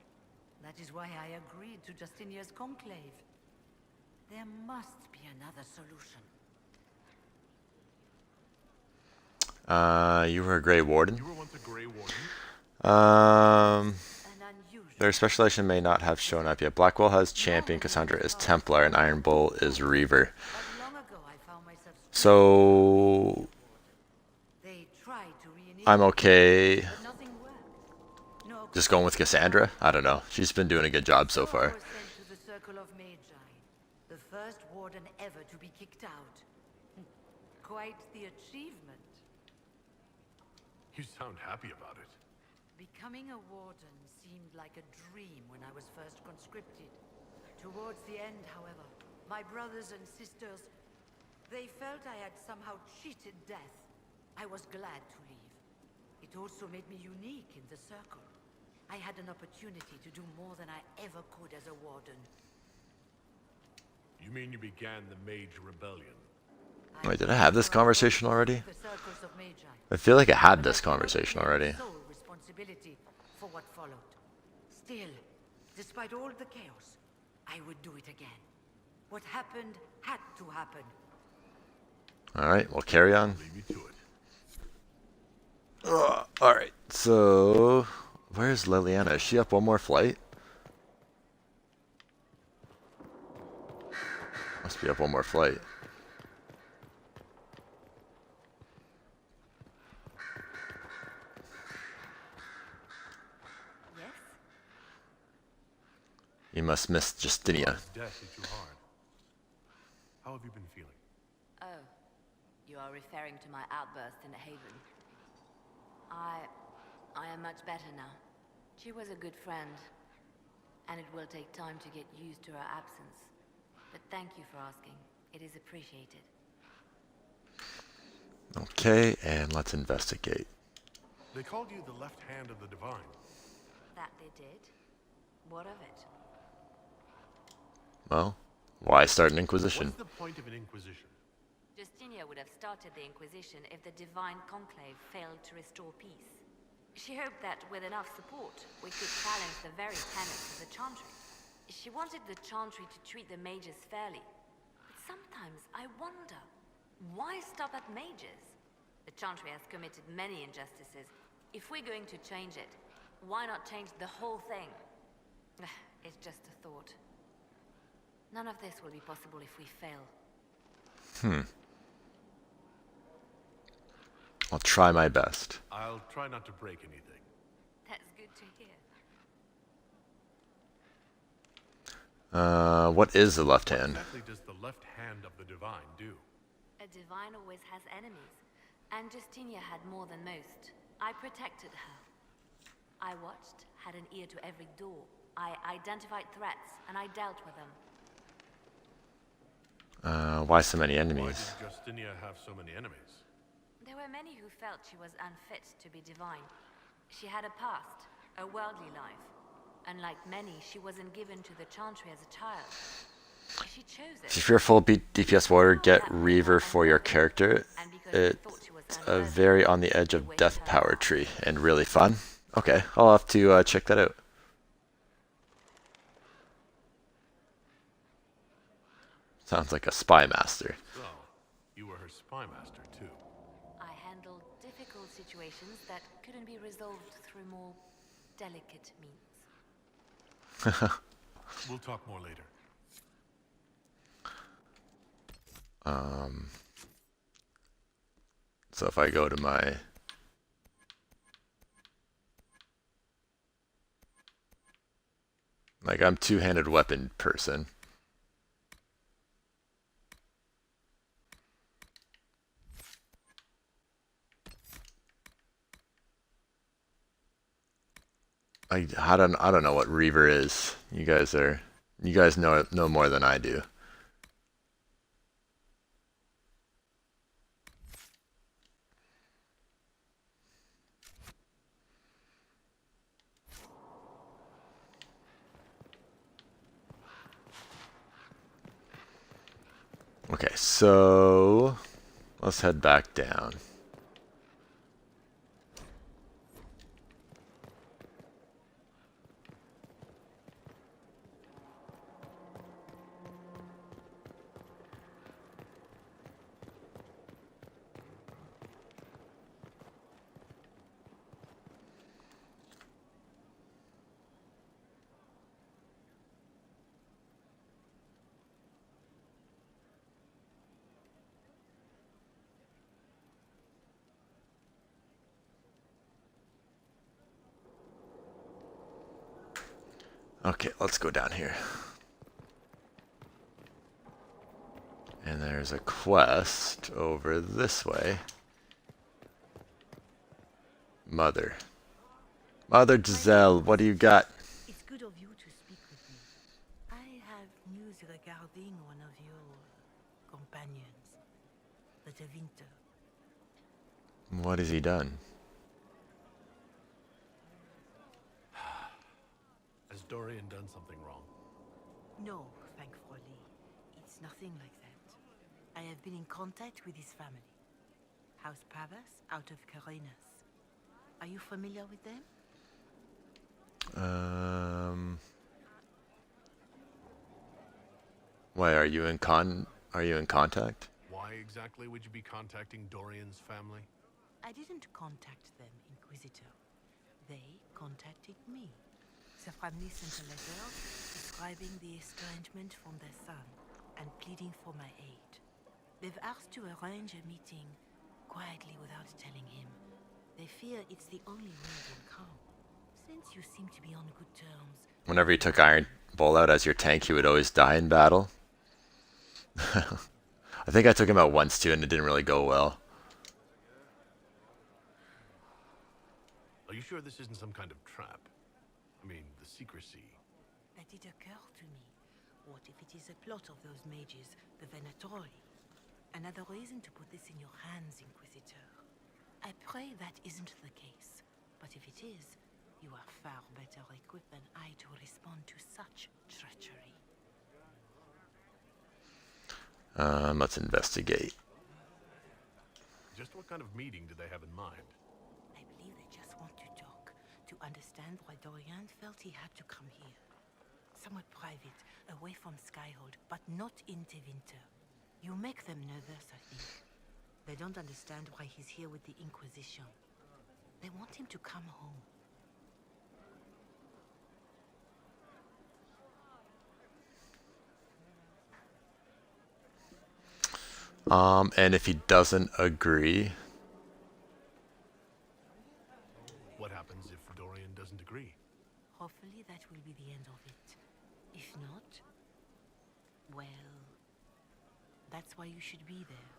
That is why I agreed to Justinia's conclave. There must be another solution. You were a Grey Warden. You were once a Grey Warden? Their special election may not have shown up yet. Blackwell has Champion, Cassandra is Templar, and Iron Bull is Reaver. So I'm okay just going with Cassandra. I don't know. She's been doing a good job so far. To the Circle of Magi, the first warden ever to be kicked out. Quite the achievement. You sound happy about it. Becoming a warden seemed like a dream when I was first conscripted. Towards the end, however, my brothers and sisters, they felt I had somehow cheated death. I was glad to leave. It also made me unique in the circle. I had an opportunity to do more than I ever could as a warden. You mean you began the Mage Rebellion? Wait, did I have this conversation already? I feel like I had this conversation already. Responsibility for what followed. Still, despite all the chaos, I would do it again. What happened had to happen. Alright, we'll carry on. Alright, so where's Liliana? Is she up one more flight? Must be up one more flight. You must miss Justinia. Death hit you hard. How have you been feeling? Oh, you are referring to my outburst in the Haven. I am much better now. She was a good friend, and it will take time to get used to her absence. But thank you for asking. It is appreciated. Okay, and let's investigate. They called you the left hand of the Divine. That they did? What of it? Well, why start an Inquisition? What's the point of an Inquisition? Justinia would have started the Inquisition if the Divine Conclave failed to restore peace. She hoped that with enough support, we could challenge the very tenets of the Chantry. She wanted the Chantry to treat the mages fairly. But sometimes I wonder, why stop at mages? The Chantry has committed many injustices. If we're going to change it, why not change the whole thing? It's just a thought. None of this will be possible if we fail. I'll try my best. I'll try not to break anything. That's good to hear. What is the left hand? What exactly does the left hand of the Divine do? A Divine always has enemies, and Justinia had more than most. I protected her. I watched, had an ear to every door. I identified threats, and I dealt with them. Why so many Why enemies? did Justinia have so many enemies? There were many who felt she was unfit to be divine. She had a past, a worldly life. Unlike many, she wasn't given to the Chantry as a child. She chose it. If you're a full DPS warrior, get Reaver for your character. It's a very on the edge of death power tree and really fun. Okay, I'll have to check that out. Sounds like a spy master. So, you were her spy master too. I handled difficult situations that couldn't be resolved through more delicate means. We'll talk more later. So if I go to my I'm two-handed weapon person. I don't know what Reaver is. You guys know more than I do. Okay, so let's head back down. Okay, let's go down here. And there's a quest over this way. Mother. Mother Giselle, what do you got? It's good of you to speak with me. I have news regarding one of your companions, the De Winter. What has he done? Has Dorian done something wrong? No, thankfully. It's nothing like that. I have been in contact with his family. House Pavas out of Carenas. Are you familiar with them? Why are you in contact? Why exactly would you be contacting Dorian's family? I didn't contact them, Inquisitor. They contacted me. The family sent a letter describing the estrangement from their son and pleading for my aid. They've asked to arrange a meeting quietly without telling him. They fear it's the only way they'll come. Since you seem to be on good terms... Whenever you took Iron Bull out as your tank, he would always die in battle. I think I took him out once too, and it didn't really go well. Are you sure this isn't some kind of trap? I mean, the secrecy. That did occur to me. What if it is a plot of those mages, the Venatori? Another reason to put this in your hands, Inquisitor. I pray that isn't the case. But if it is, you are far better equipped than I to respond to such treachery. Let's investigate. Just what kind of meeting do they have in mind? I believe they just want to talk, to understand why Dorian felt he had to come here. Somewhere private, away from Skyhold, but not in Tevinter. You make them nervous, I think. They don't understand why he's here with the Inquisition. They want him to come home. And if he doesn't agree... What happens if Dorian doesn't agree? Hopefully that will be the end of it. If not, well, that's why you should be there.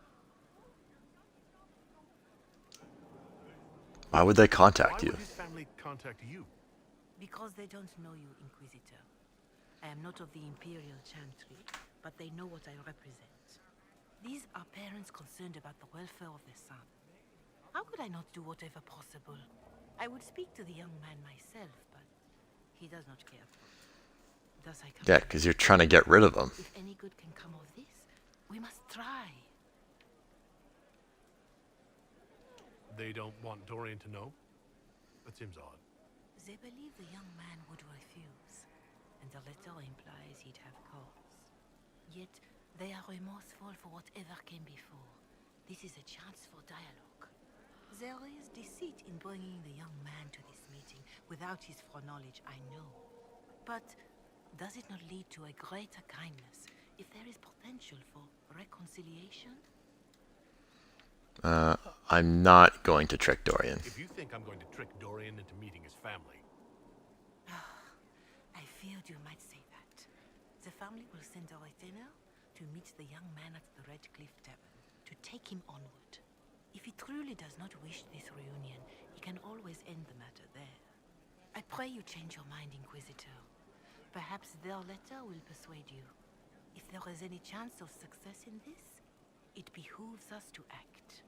Why would they contact you? Why would his family contact you? Because they don't know you, Inquisitor. I am not of the Imperial Chantry, but they know what I represent. These are parents concerned about the welfare of their son. How could I not do whatever possible? I would speak to the young man myself, but he does not care for it. Thus I come. Yeah, because you're trying to get rid of him. If any good can come of this, we must try. They don't want Dorian to know? That seems odd. They believe the young man would refuse, and the letter implies he'd have cause. Yet, they are remorseful for whatever came before. This is a chance for dialogue. There is deceit in bringing the young man to this meeting without his foreknowledge, I know. But does it not lead to a greater kindness if there is potential for reconciliation? I'm not going to trick Dorian. If you think I'm going to trick Dorian into meeting his family... I feared you might say that. The family will send a retainer to meet the young man at the Red Cliff Tavern, to take him onward. If he truly does not wish this reunion, he can always end the matter there. I pray you change your mind, Inquisitor. Perhaps their letter will persuade you. If there is any chance of success in this, it behooves us to act.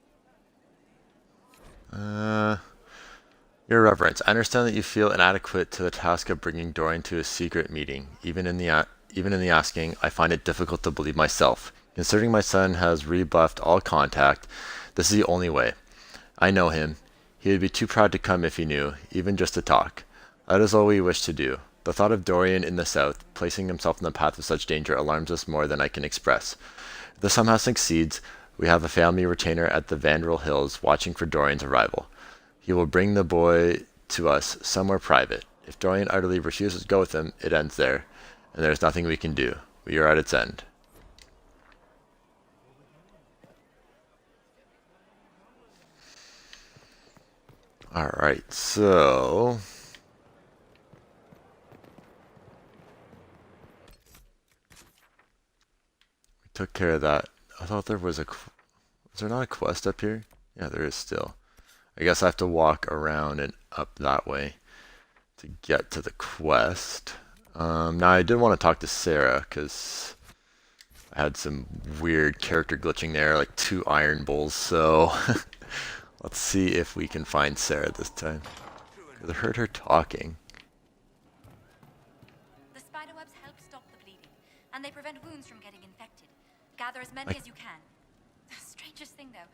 Your Reverence, I understand that you feel inadequate to the task of bringing Dorian to a secret meeting. Even in the asking, I find it difficult to believe myself. Considering my son has rebuffed all contact, this is the only way. I know him. He would be too proud to come if he knew, even just to talk. That is all we wish to do. The thought of Dorian in the south, placing himself in the path of such danger, alarms us more than I can express. If this somehow succeeds, we have a family retainer at the Vandral Hills watching for Dorian's arrival. He will bring the boy to us somewhere private. If Dorian utterly refuses to go with him, it ends there, and there is nothing we can do. We are at its end. Alright, so... we took care of that. I thought there was a... is there not a quest up here? Yeah, there is still. I guess I have to walk around and up that way to get to the quest. Now, I did want to talk to Sarah, because I had some weird character glitching there, like 2 iron bowls, so... let's see if we can find Sarah this time. Because I heard her talking. The spider webs help stop the bleeding, and they prevent wounds from getting infected. Gather as many as you can. The strangest thing, though,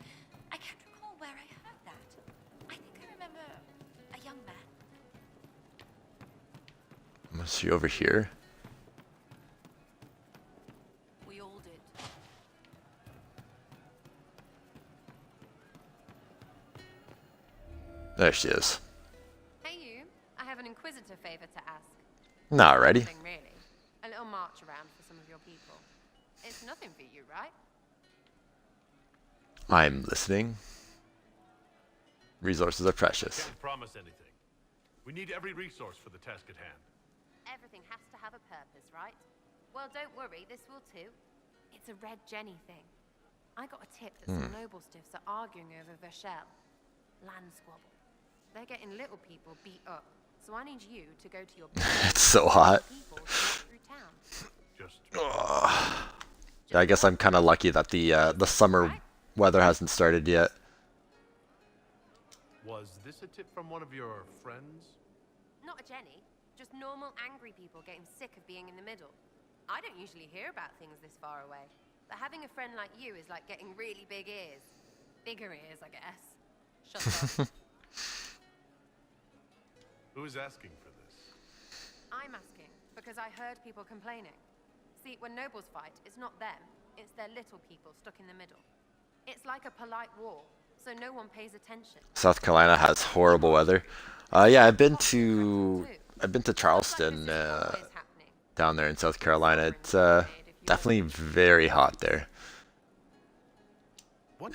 I can't recall where I heard that. I think I remember a young man. Was she over here? We all did. There she is. Hey you, I have an Inquisitor favor to ask. Not ready. Nothing really. A little march around for some of your people. It's nothing for you, right? I'm listening. Resources are precious. Can't promise anything. We need every resource for the task at hand. Everything has to have a purpose, right? Well, don't worry, this will too. It's a Red Jenny thing. I got a tip that some noble stiffs are arguing over Vershel. Land squabble. They're getting little people beat up. So I need you to go to your It's so hot. people through town. Yeah, I guess I'm kind of lucky that the summer weather hasn't started yet. Was this a tip from one of your friends? Not a Jenny. Just normal angry people getting sick of being in the middle. I don't usually hear about things this far away. But having a friend like you is like getting really big ears. Bigger ears, I guess. Shut up. Who is asking for this? I'm asking because I heard people complaining. See, when nobles fight, it's not them. It's their little people stuck in the middle. It's like a polite war, so no one pays attention. South Carolina has horrible weather. Yeah, I've been to Charleston down there in South Carolina. It's definitely very hot there.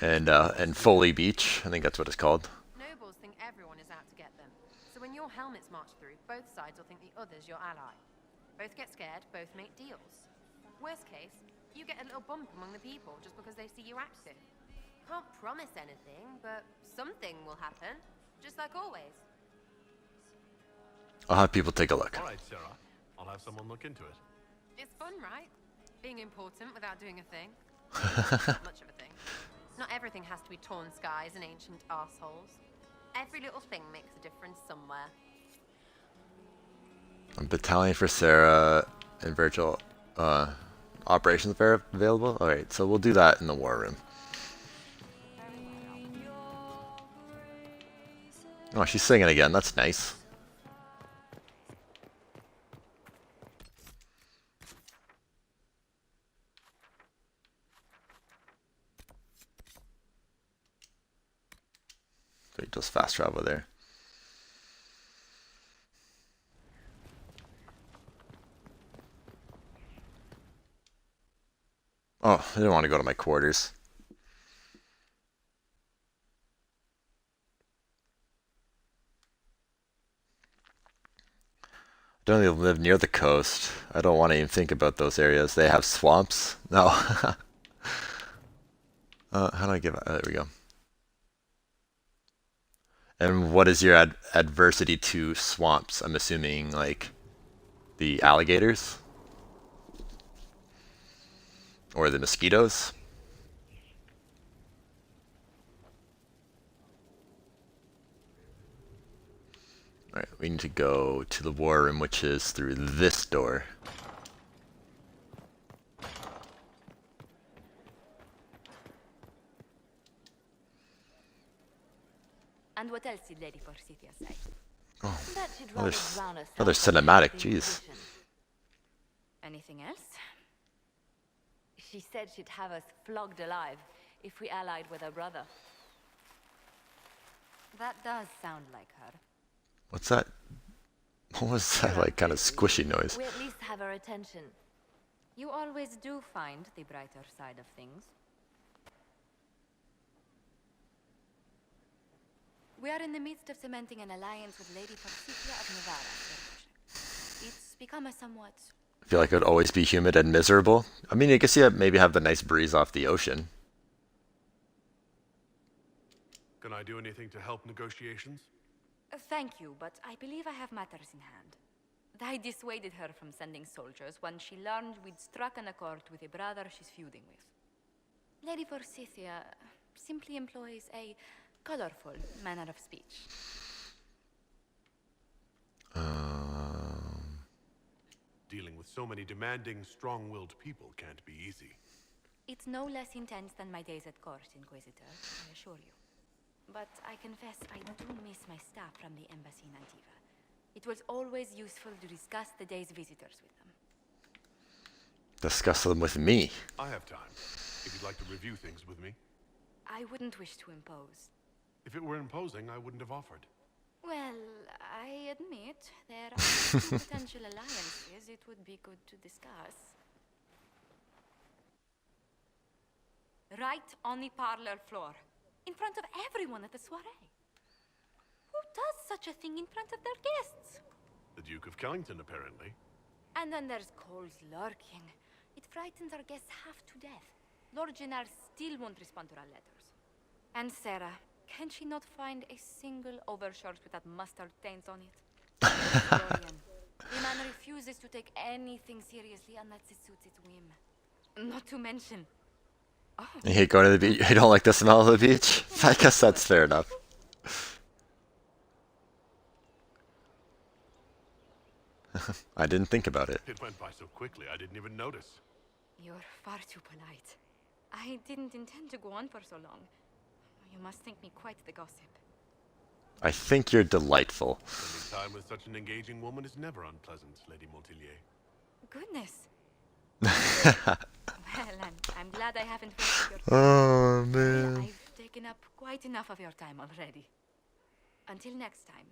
And Foley Beach, I think that's what it's called. Nobles think everyone is out to get them. So when your helmets march through, both sides will think the other's your ally. Both get scared, both make deals. Worst case, you get a little bump among the people just because they see you active. Can't promise anything, but something will happen, just like always. I'll have people take a look. All right, Sarah. I'll have someone look into it. It's fun, right? Being important without doing a thing. Not much of a thing. Not everything has to be torn skies and ancient arseholes. Every little thing makes a difference somewhere. A battalion for Sarah and virtual operations available. Alright, so we'll do that in the war room. Oh, she's singing again. That's nice. So just fast travel there. Oh, I didn't want to go to my quarters. Don't even live near the coast. I don't want to even think about those areas. They have swamps? No. How do I give... there we go. And what is your adversity to swamps? I'm assuming, like, the alligators? Or the mosquitoes? Alright, we need to go to the war room, which is through this door. did Lady Forsythia say? Oh, That she'd another, rather drown herself another than cinematic. help the Jeez. Inquisition. Anything else? She said she'd have us flogged alive if we allied with her brother. That does sound like her. What's that? What was that like kind of squishy noise? We at least have her attention. You always do find the brighter side of things. We are in the midst of cementing an alliance with Lady Forsythia of Navarra, Your Worship. It's become a somewhat... I feel like it would always be humid and miserable. I mean, I guess you maybe have the nice breeze off the ocean. Can I do anything to help negotiations? Thank you, but I believe I have matters in hand. I dissuaded her from sending soldiers when she learned we'd struck an accord with a brother she's feuding with. Lady Forsythia simply employs a colorful manner of speech. Dealing with so many demanding, strong-willed people can't be easy. It's no less intense than my days at court, Inquisitor, I assure you. But I confess I do miss my staff from the embassy in Antiva. It was always useful to discuss the day's visitors with them. Discuss them with me. I have time, if you'd like to review things with me. I wouldn't wish to impose. If it were imposing, I wouldn't have offered. Well, I admit there are two potential alliances it would be good to discuss. Right on the parlor floor, in front of everyone at the soiree. Who does such a thing in front of their guests? The Duke of Kellington, apparently. And then there's Cole's lurking. It frightens our guests half to death. Lord Gennard still won't respond to our letters. And Sarah, can she not find a single overshirt with that mustard taint on it? Dorian, the man refuses to take anything seriously unless it suits its whim. Not to mention... Oh. You hate going to the beach? You don't like the smell of the beach? I guess that's fair enough. I didn't think about it. It went by so quickly, I didn't even notice. You're far too polite. I didn't intend to go on for so long. You must think me quite the gossip. I think you're delightful. Spending time with such an engaging woman is never unpleasant, Lady Montillier. Goodness. Well, I'm glad I haven't wasted your time. Oh, man. I've taken up quite enough of your time already. Until next time,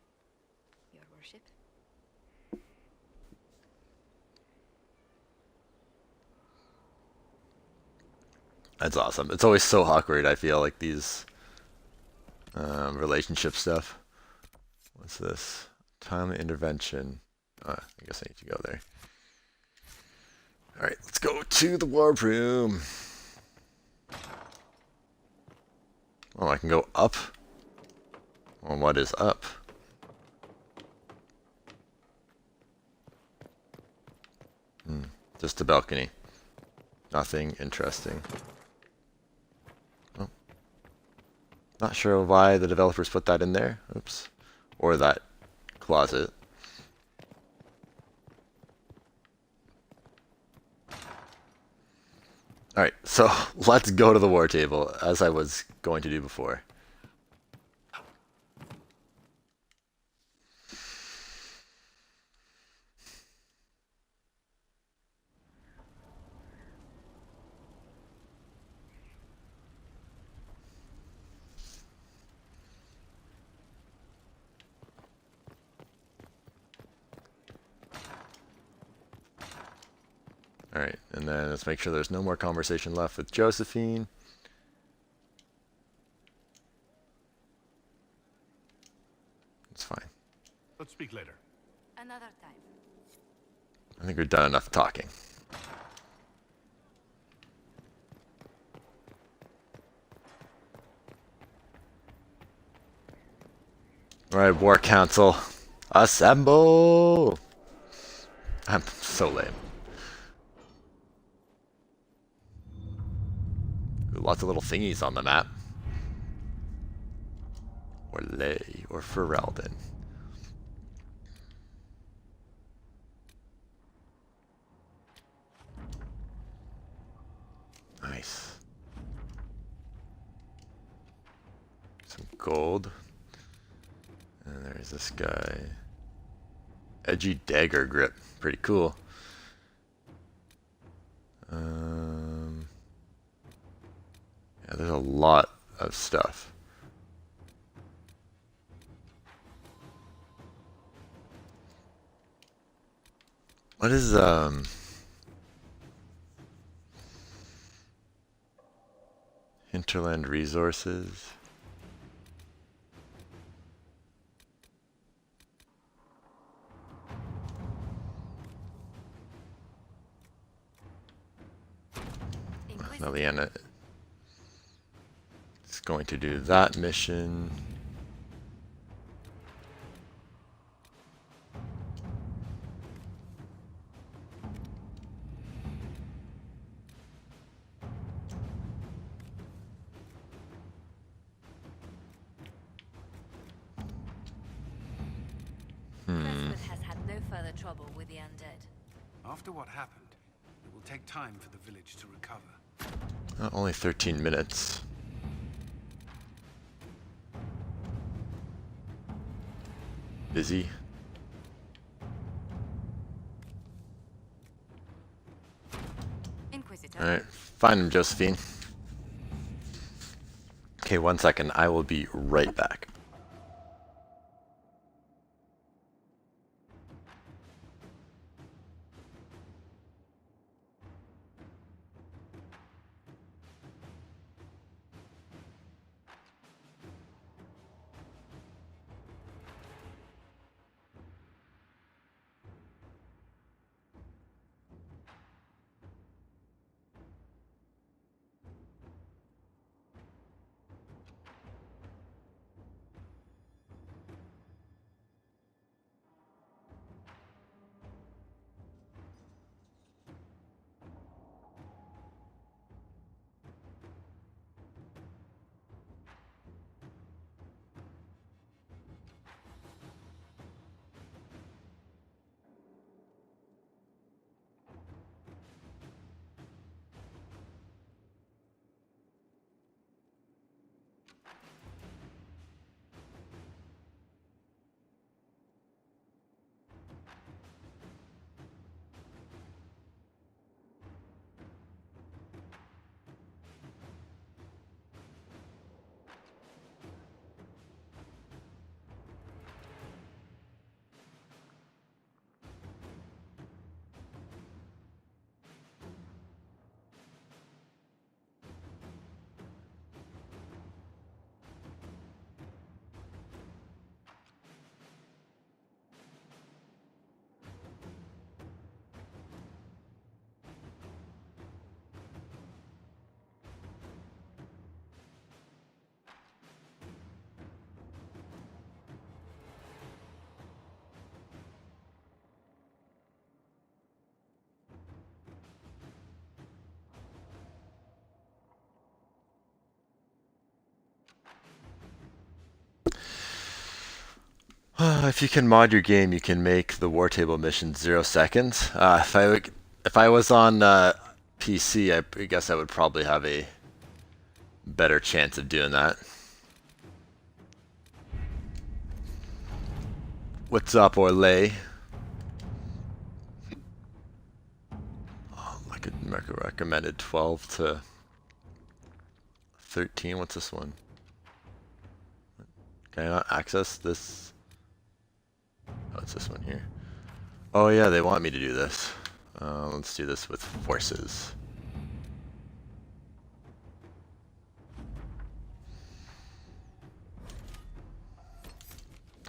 Your Worship. That's awesome. It's always so awkward, I feel, like these relationship stuff. What's this? Timely intervention. I guess I need to go there. Alright, let's go to the war room. Oh, I can go up? Well, what is up? Just a balcony. Nothing interesting. Oh. Not sure why the developers put that in there. Oops. Or that closet. Alright, so let's go to the war table, as I was going to do before. Alright, and then let's make sure there's no more conversation left with Josephine. It's fine. Let's speak later. Another time. I think we've done enough talking. Alright, War Council. Assemble! I'm so lame. Lots of little thingies on the map. Or Ley, or Ferelden. Nice. Some gold. Where's this guy? Edgy dagger grip. Pretty cool. Yeah, there's a lot of stuff. What is hinterland resources? Meliana is going to do that mission. Crestwood has had no further trouble with the undead. After what happened, it will take time for the village to recover. Only 13 minutes. Busy. Alright, find him, Josephine. Okay, 1 second. I will be right back. If you can mod your game, you can make the war table mission 0 seconds. If I was on PC, I guess I would probably have a better chance of doing that. What's up, Orlay? I could recommended 12 to 13. What's this one? Can I not access this? Oh, it's this one here. Oh yeah, they want me to do this. Let's do this with forces.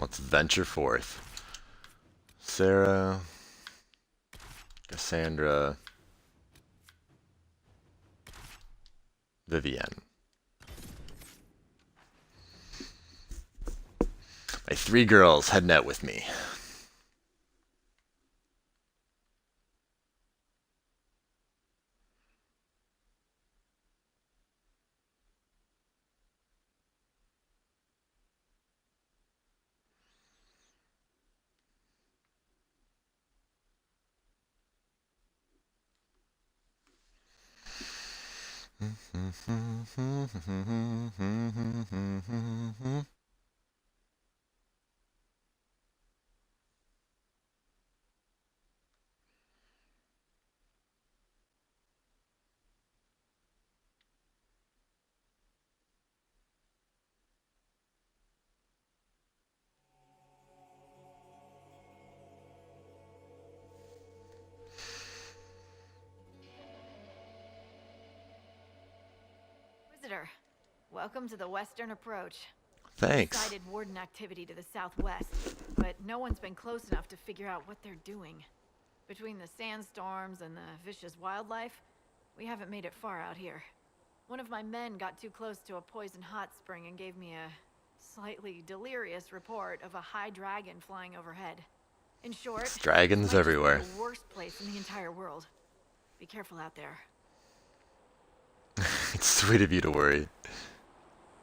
Let's venture forth. Sarah, Cassandra, Vivienne. My 3 girls heading out with me. Welcome to the Western Approach. Thanks. We sighted Warden activity to the southwest, but no one's been close enough to figure out what they're doing. Between the sandstorms and the vicious wildlife, we haven't made it far out here. One of my men got too close to a poison hot spring and gave me a slightly delirious report of a high dragon flying overhead. In short, It's dragons it might just be everywhere. the worst place in the entire world. Be careful out there. It's sweet of you to worry.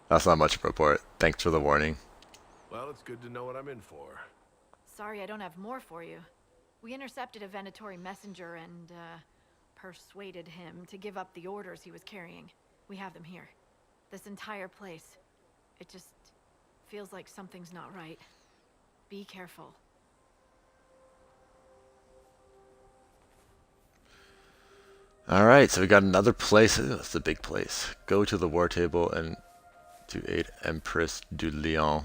That's not much of a report. Thanks for the warning. Well, it's good to know what I'm in for. Sorry I don't have more for you. We intercepted a Venatori messenger and, persuaded him to give up the orders he was carrying. We have them here. This entire place. It just feels like something's not right. Be careful. Alright, so we got another place. Ooh, it's a big place. Go to the war table and to aid Empress du Lion.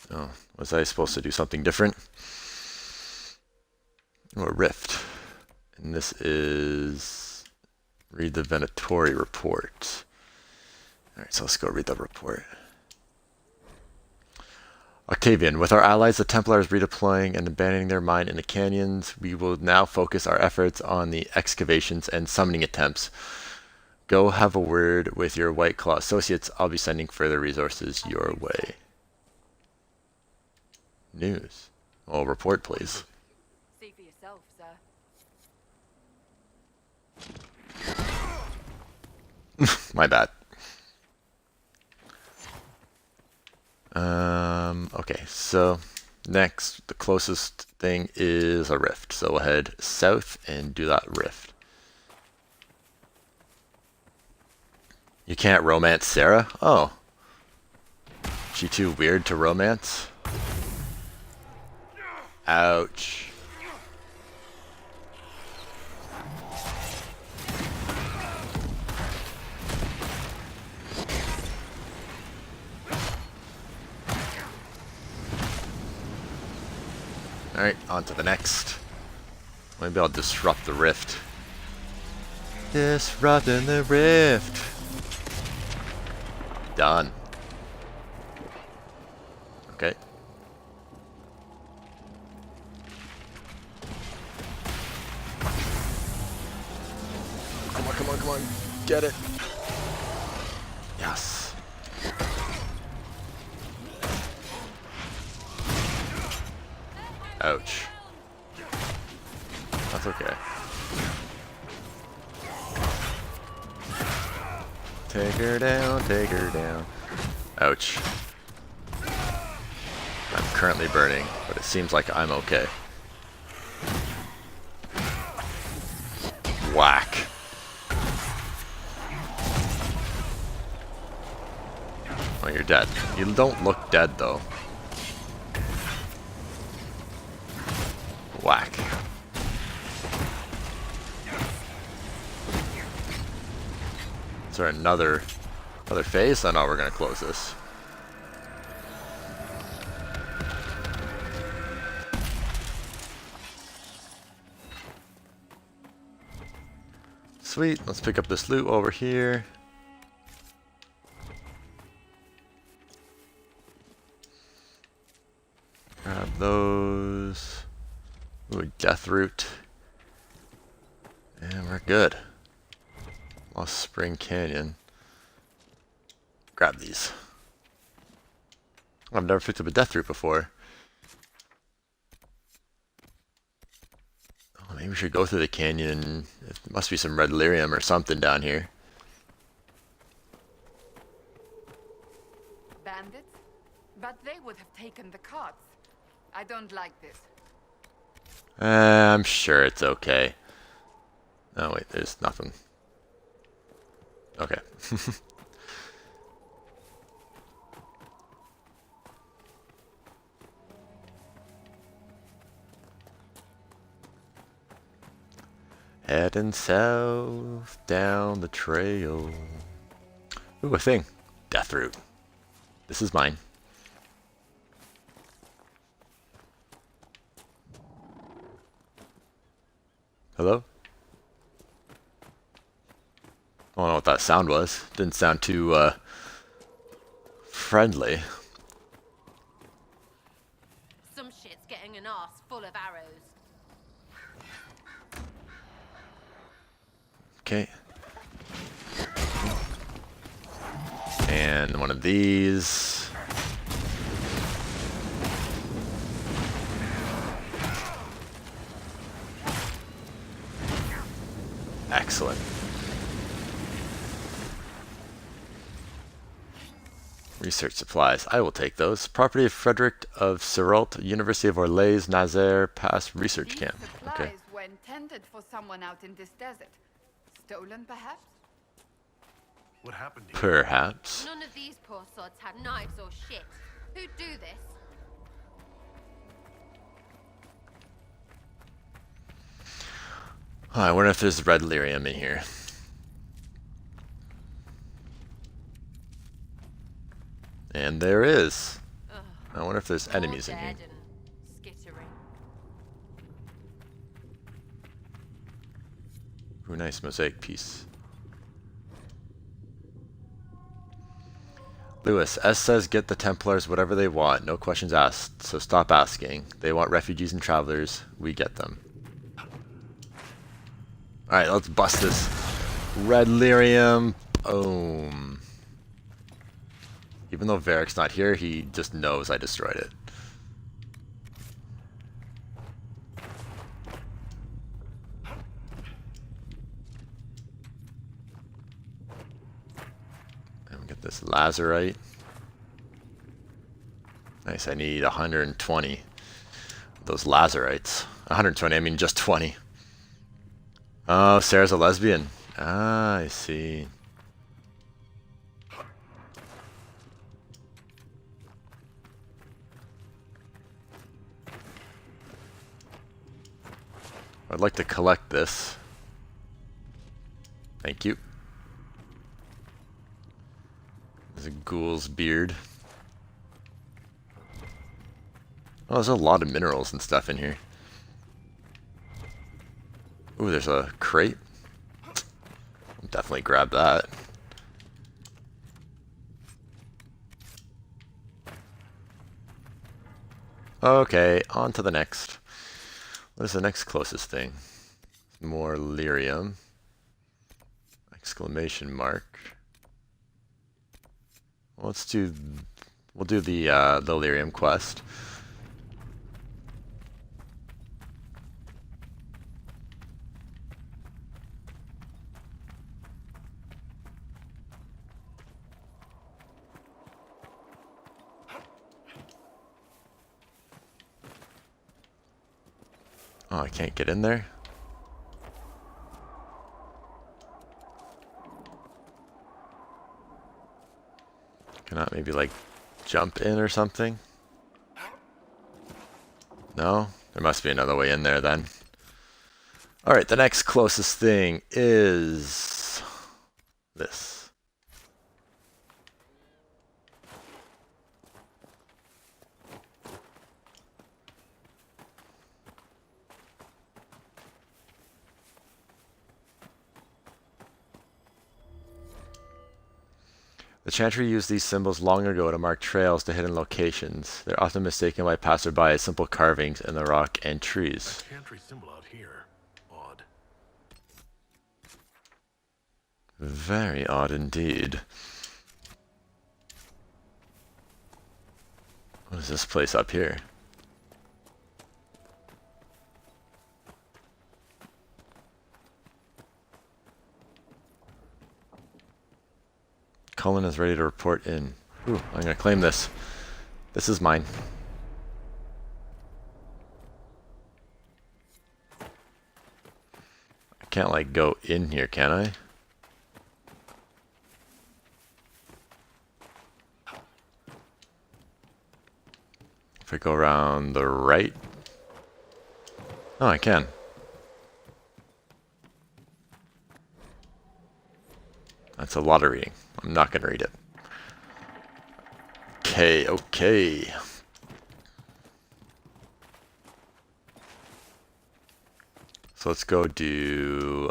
Oh, was I supposed to do something different? Oh, a rift. And this is... read the Venatori report. Alright, so let's go read the report. Octavian, with our allies the Templars redeploying and abandoning their mine in the canyons, we will now focus our efforts on the excavations and summoning attempts. Go have a word with your White Claw associates. I'll be sending further resources your way. News. Oh, report please. See for yourself, sir. My bad. Okay, so next, the closest thing is a rift. So we'll head south and do that rift. You can't romance Sarah? Oh. She too weird to romance? Ouch. Alright, on to the next. Maybe I'll disrupt the rift. Disrupting the rift. Done. Okay. Come on, come on, come on. Get it. Yes. Ouch. That's okay. Take her down, take her down. Ouch. I'm currently burning, but it seems like I'm okay. Whack. Oh, you're dead. You don't look dead, though. Whack. Is there another phase? I know we're gonna close this. Sweet, let's pick up this loot over here. Grab those. Ooh, death root. And we're good. Lost Spring Canyon. Grab these. I've never picked up a death root before. Oh, maybe we should go through the canyon. There must be some red lyrium or something down here. Bandits? But they would have taken the carts. I don't like this. I'm sure it's okay. Oh wait, there's nothing. Okay. Heading south down the trail. Ooh, a thing. Death root. This is mine. Hello? I don't know what that sound was. Didn't sound too friendly. Some shit's getting an arse full of arrows. Okay. And one of these. Excellent. Research supplies. I will take those. Property of Frederick of Serault, University of Orleans, Nazaire Pass Research Camp. Okay. Supplies were intended for someone out in this desert. Stolen, perhaps? What happened to you? Perhaps. None of these poor sods had knives or shit. Who'd do this? Oh, I wonder if there's red lyrium in here. And there is. I wonder if there's enemies in here. Ooh, nice mosaic piece. Lewis, S says get the Templars whatever they want, no questions asked, so stop asking. They want refugees and travelers, we get them. Alright, let's bust this. Red lyrium. Boom. Even though Varric's not here, he just knows I destroyed it. And we get this lazurite. Nice, I need 120. Those lazurites. 120, I mean just 20. Oh, Sarah's a lesbian. Ah, I see. I'd like to collect this. Thank you. There's a ghoul's beard. Oh, there's a lot of minerals and stuff in here. Ooh, there's a crate. I'll definitely grab that. Okay, on to the next. What is the next closest thing? More lyrium. Exclamation mark. Well, we'll do the lyrium quest. Oh, I can't get in there? Cannot maybe like jump in or something? No? There must be another way in there then. Alright, the next closest thing is this. The Chantry used these symbols long ago to mark trails to hidden locations. They're often mistaken by passerby as simple carvings in the rock and trees. A Chantry symbol out here. Odd. Very odd indeed. What is this place up here? Cullen is ready to report in. Ooh, I'm gonna claim this. This is mine. I can't like go in here, can I? If I go around the right? Oh, I can. That's a lot of reading. I'm not going to read it. Okay, okay. So let's go do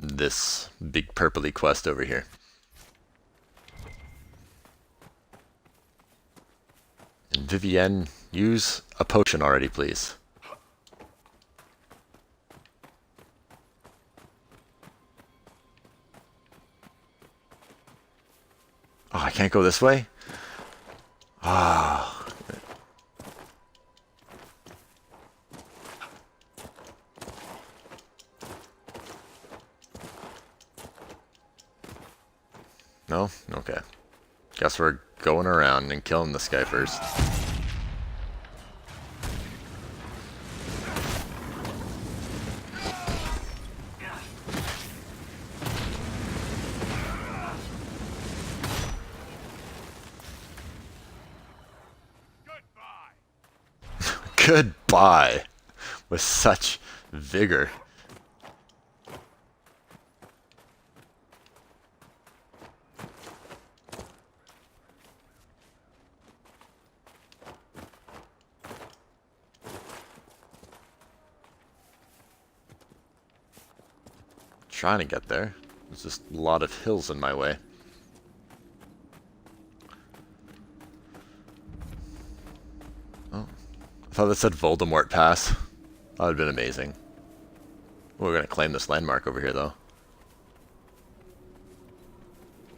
this big purpley quest over here. And Vivienne, use a potion already, please. Oh, I can't go this way? Ah. No? Okay. Guess we're going around and killing this guy first. Goodbye. With such vigor. Trying to get there. There's just a lot of hills in my way. Oh, I thought that said Voldemort Pass. That would have been amazing. We're gonna claim this landmark over here, though.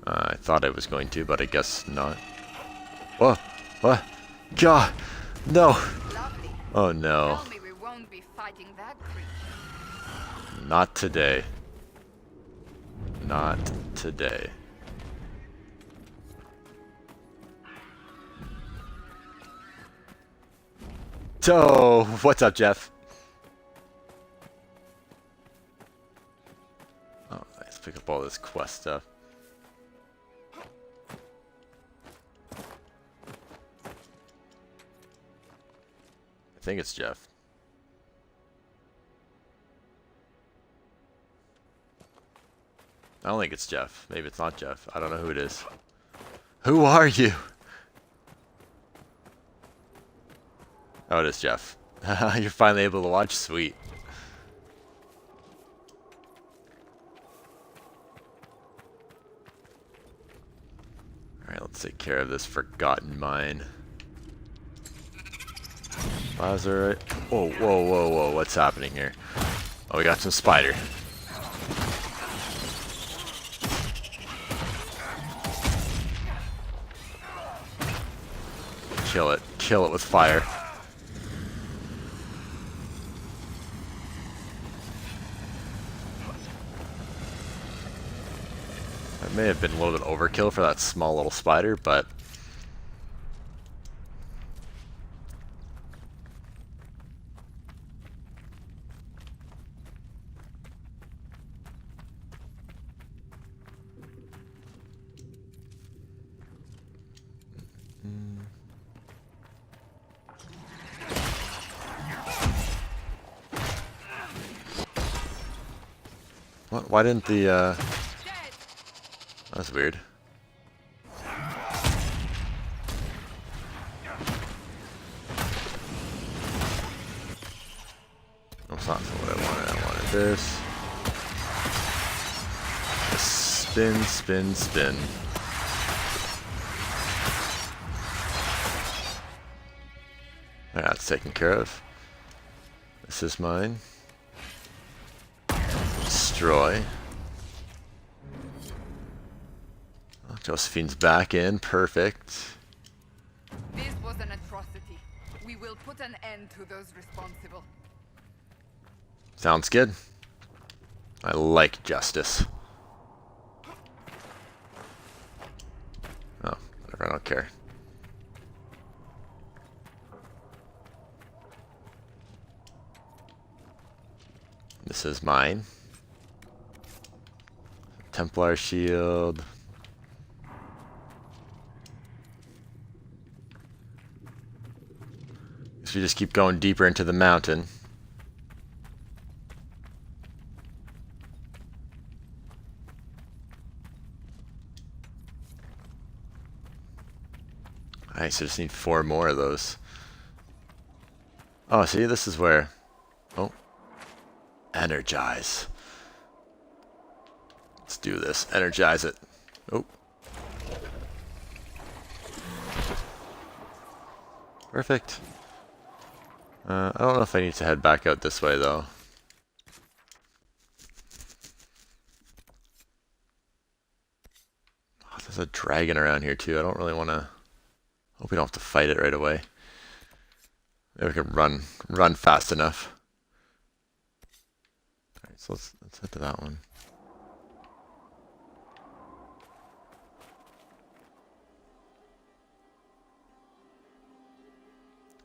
I thought I was going to, but I guess not. Whoa! What? God! No! Lovely. Oh no! Tell me we won't be fighting that creature. Not today. Not today. So, what's up, Jeff? Oh, let's pick up all this quest stuff. I think it's Jeff. I don't think it's Jeff. Maybe it's not Jeff. I don't know who it is. Who are you? Oh, it is Jeff. You're finally able to watch? Sweet. Alright, let's take care of this forgotten mine. Lazarite. Whoa, whoa, whoa, whoa. What's happening here? Oh, we got some spider. Kill it. Kill it with fire. That may have been a little bit overkill for that small little spider, but... What? Why didn't the, That's weird. That's not what I wanted. I wanted this. Spin, spin, spin. That's taken care of. This is mine. Destroy. Oh, Josephine's back in. Perfect. This was an atrocity. We will put an end to those responsible. Sounds good. I like justice. Oh, whatever, I don't care. This is mine. Templar shield. Guess we just keep going deeper into the mountain. I just need 4 more of those. Oh, see, this is where... Oh. Energize. Let's do this. Energize it. Oh. Perfect. I don't know if I need to head back out this way, though. Oh, there's a dragon around here, too. I don't really want to... Hope we don't have to fight it right away. Maybe we can run fast enough. Alright, so let's head to that one.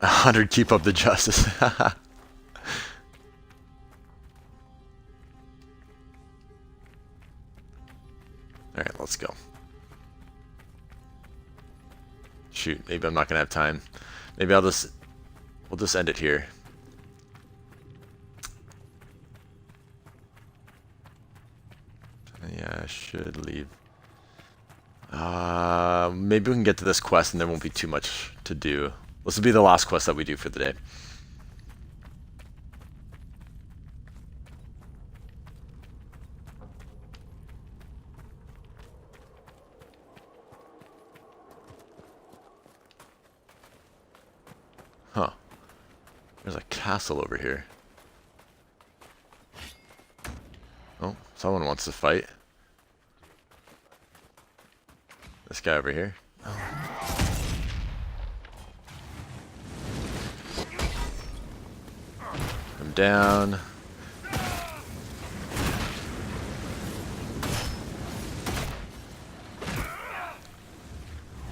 100, keep up the justice. Alright, let's go. Shoot, maybe I'm not gonna have time. Maybe we'll just end it here. Yeah, I should leave. Maybe we can get to this quest and there won't be too much to do. This will be the last quest that we do for the day. Huh. There's a castle over here. Oh, someone wants to fight. This guy over here. Oh. I'm down.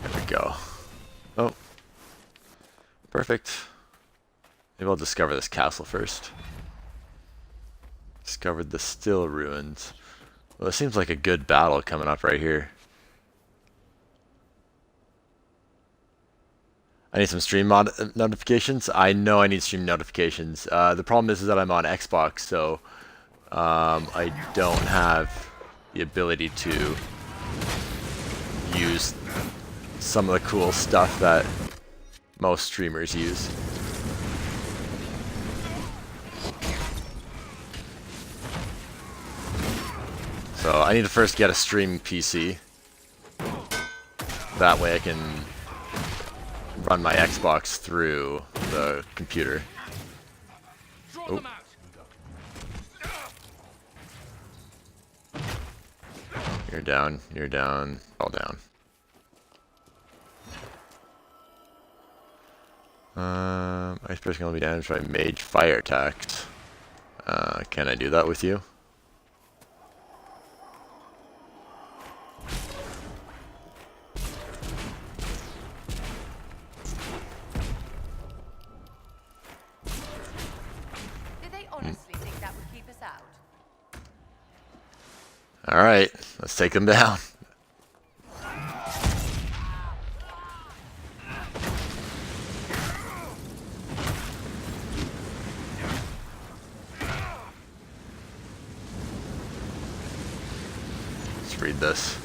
There we go. Oh. Perfect. Maybe I'll discover this castle first. Discovered the still ruins. Well, it seems like a good battle coming up right here. I need some stream notifications. I know I need stream notifications. The problem is that I'm on Xbox, so I don't have the ability to use some of the cool stuff that most streamers use. So I need to first get a streaming PC. That way I can run my Xbox through the computer. Oh. You're down, all down. Ice Bear's gonna be damaged by mage fire attacks. Can I do that with you? Alright, let's take them down. Let's read this.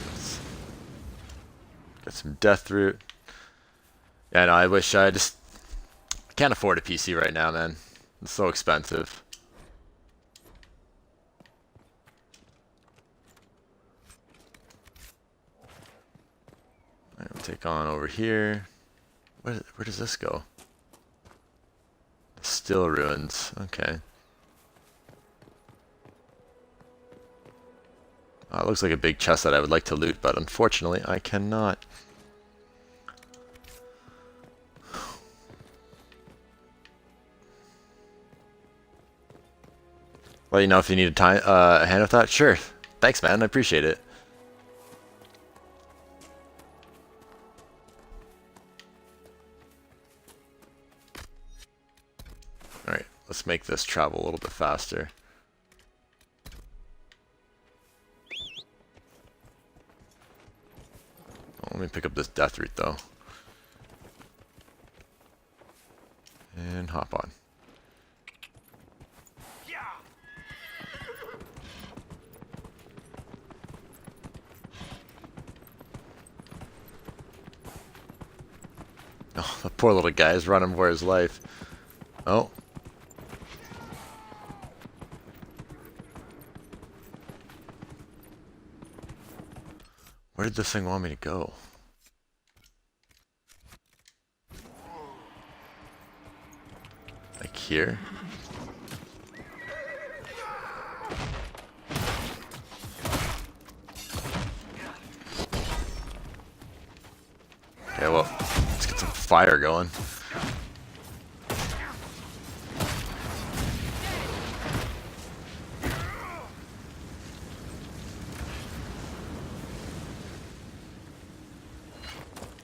Let's get some death root. Yeah, no, I wish I can't afford a PC right now, man. It's so expensive. Alright, we'll take on over here. Where does this go? Still ruins. Okay. It looks like a big chest that I would like to loot, but unfortunately I cannot. Let you know if you need a hand with that. Sure. Thanks, man. I appreciate it. Alright, let's make this travel a little bit faster. Let me pick up this death root though. And hop on. Oh, the poor little guy is running for his life. Oh. Where did this thing want me to go? Like here? Okay, well, let's get some fire going.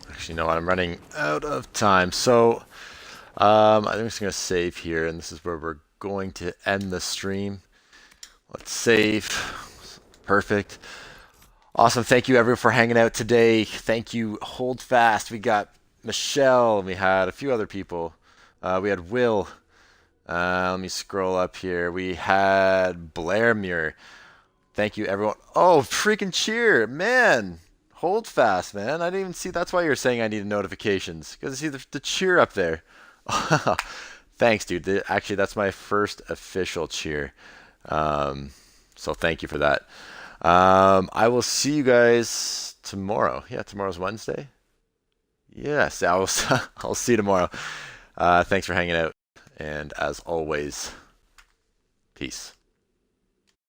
Actually, you know what? I'm running out of time. So, I think I'm just going to save here, and this is where we're going to end the stream. Let's save. Perfect. Awesome. Thank you, everyone, for hanging out today. Thank you, Hold Fast. We got Michelle, and we had a few other people. We had Will. Let me scroll up here. We had Blair Muir. Thank you, everyone. Oh, freaking cheer. Man. Hold Fast, man. I didn't even see. That's why you're saying I needed notifications. Because I see the cheer up there. Thanks, dude. Actually, that's my first official cheer. So thank you for that. I will see you guys tomorrow. Yeah, tomorrow's Wednesday. Yes, I'll see you tomorrow. Thanks for hanging out. And as always, peace.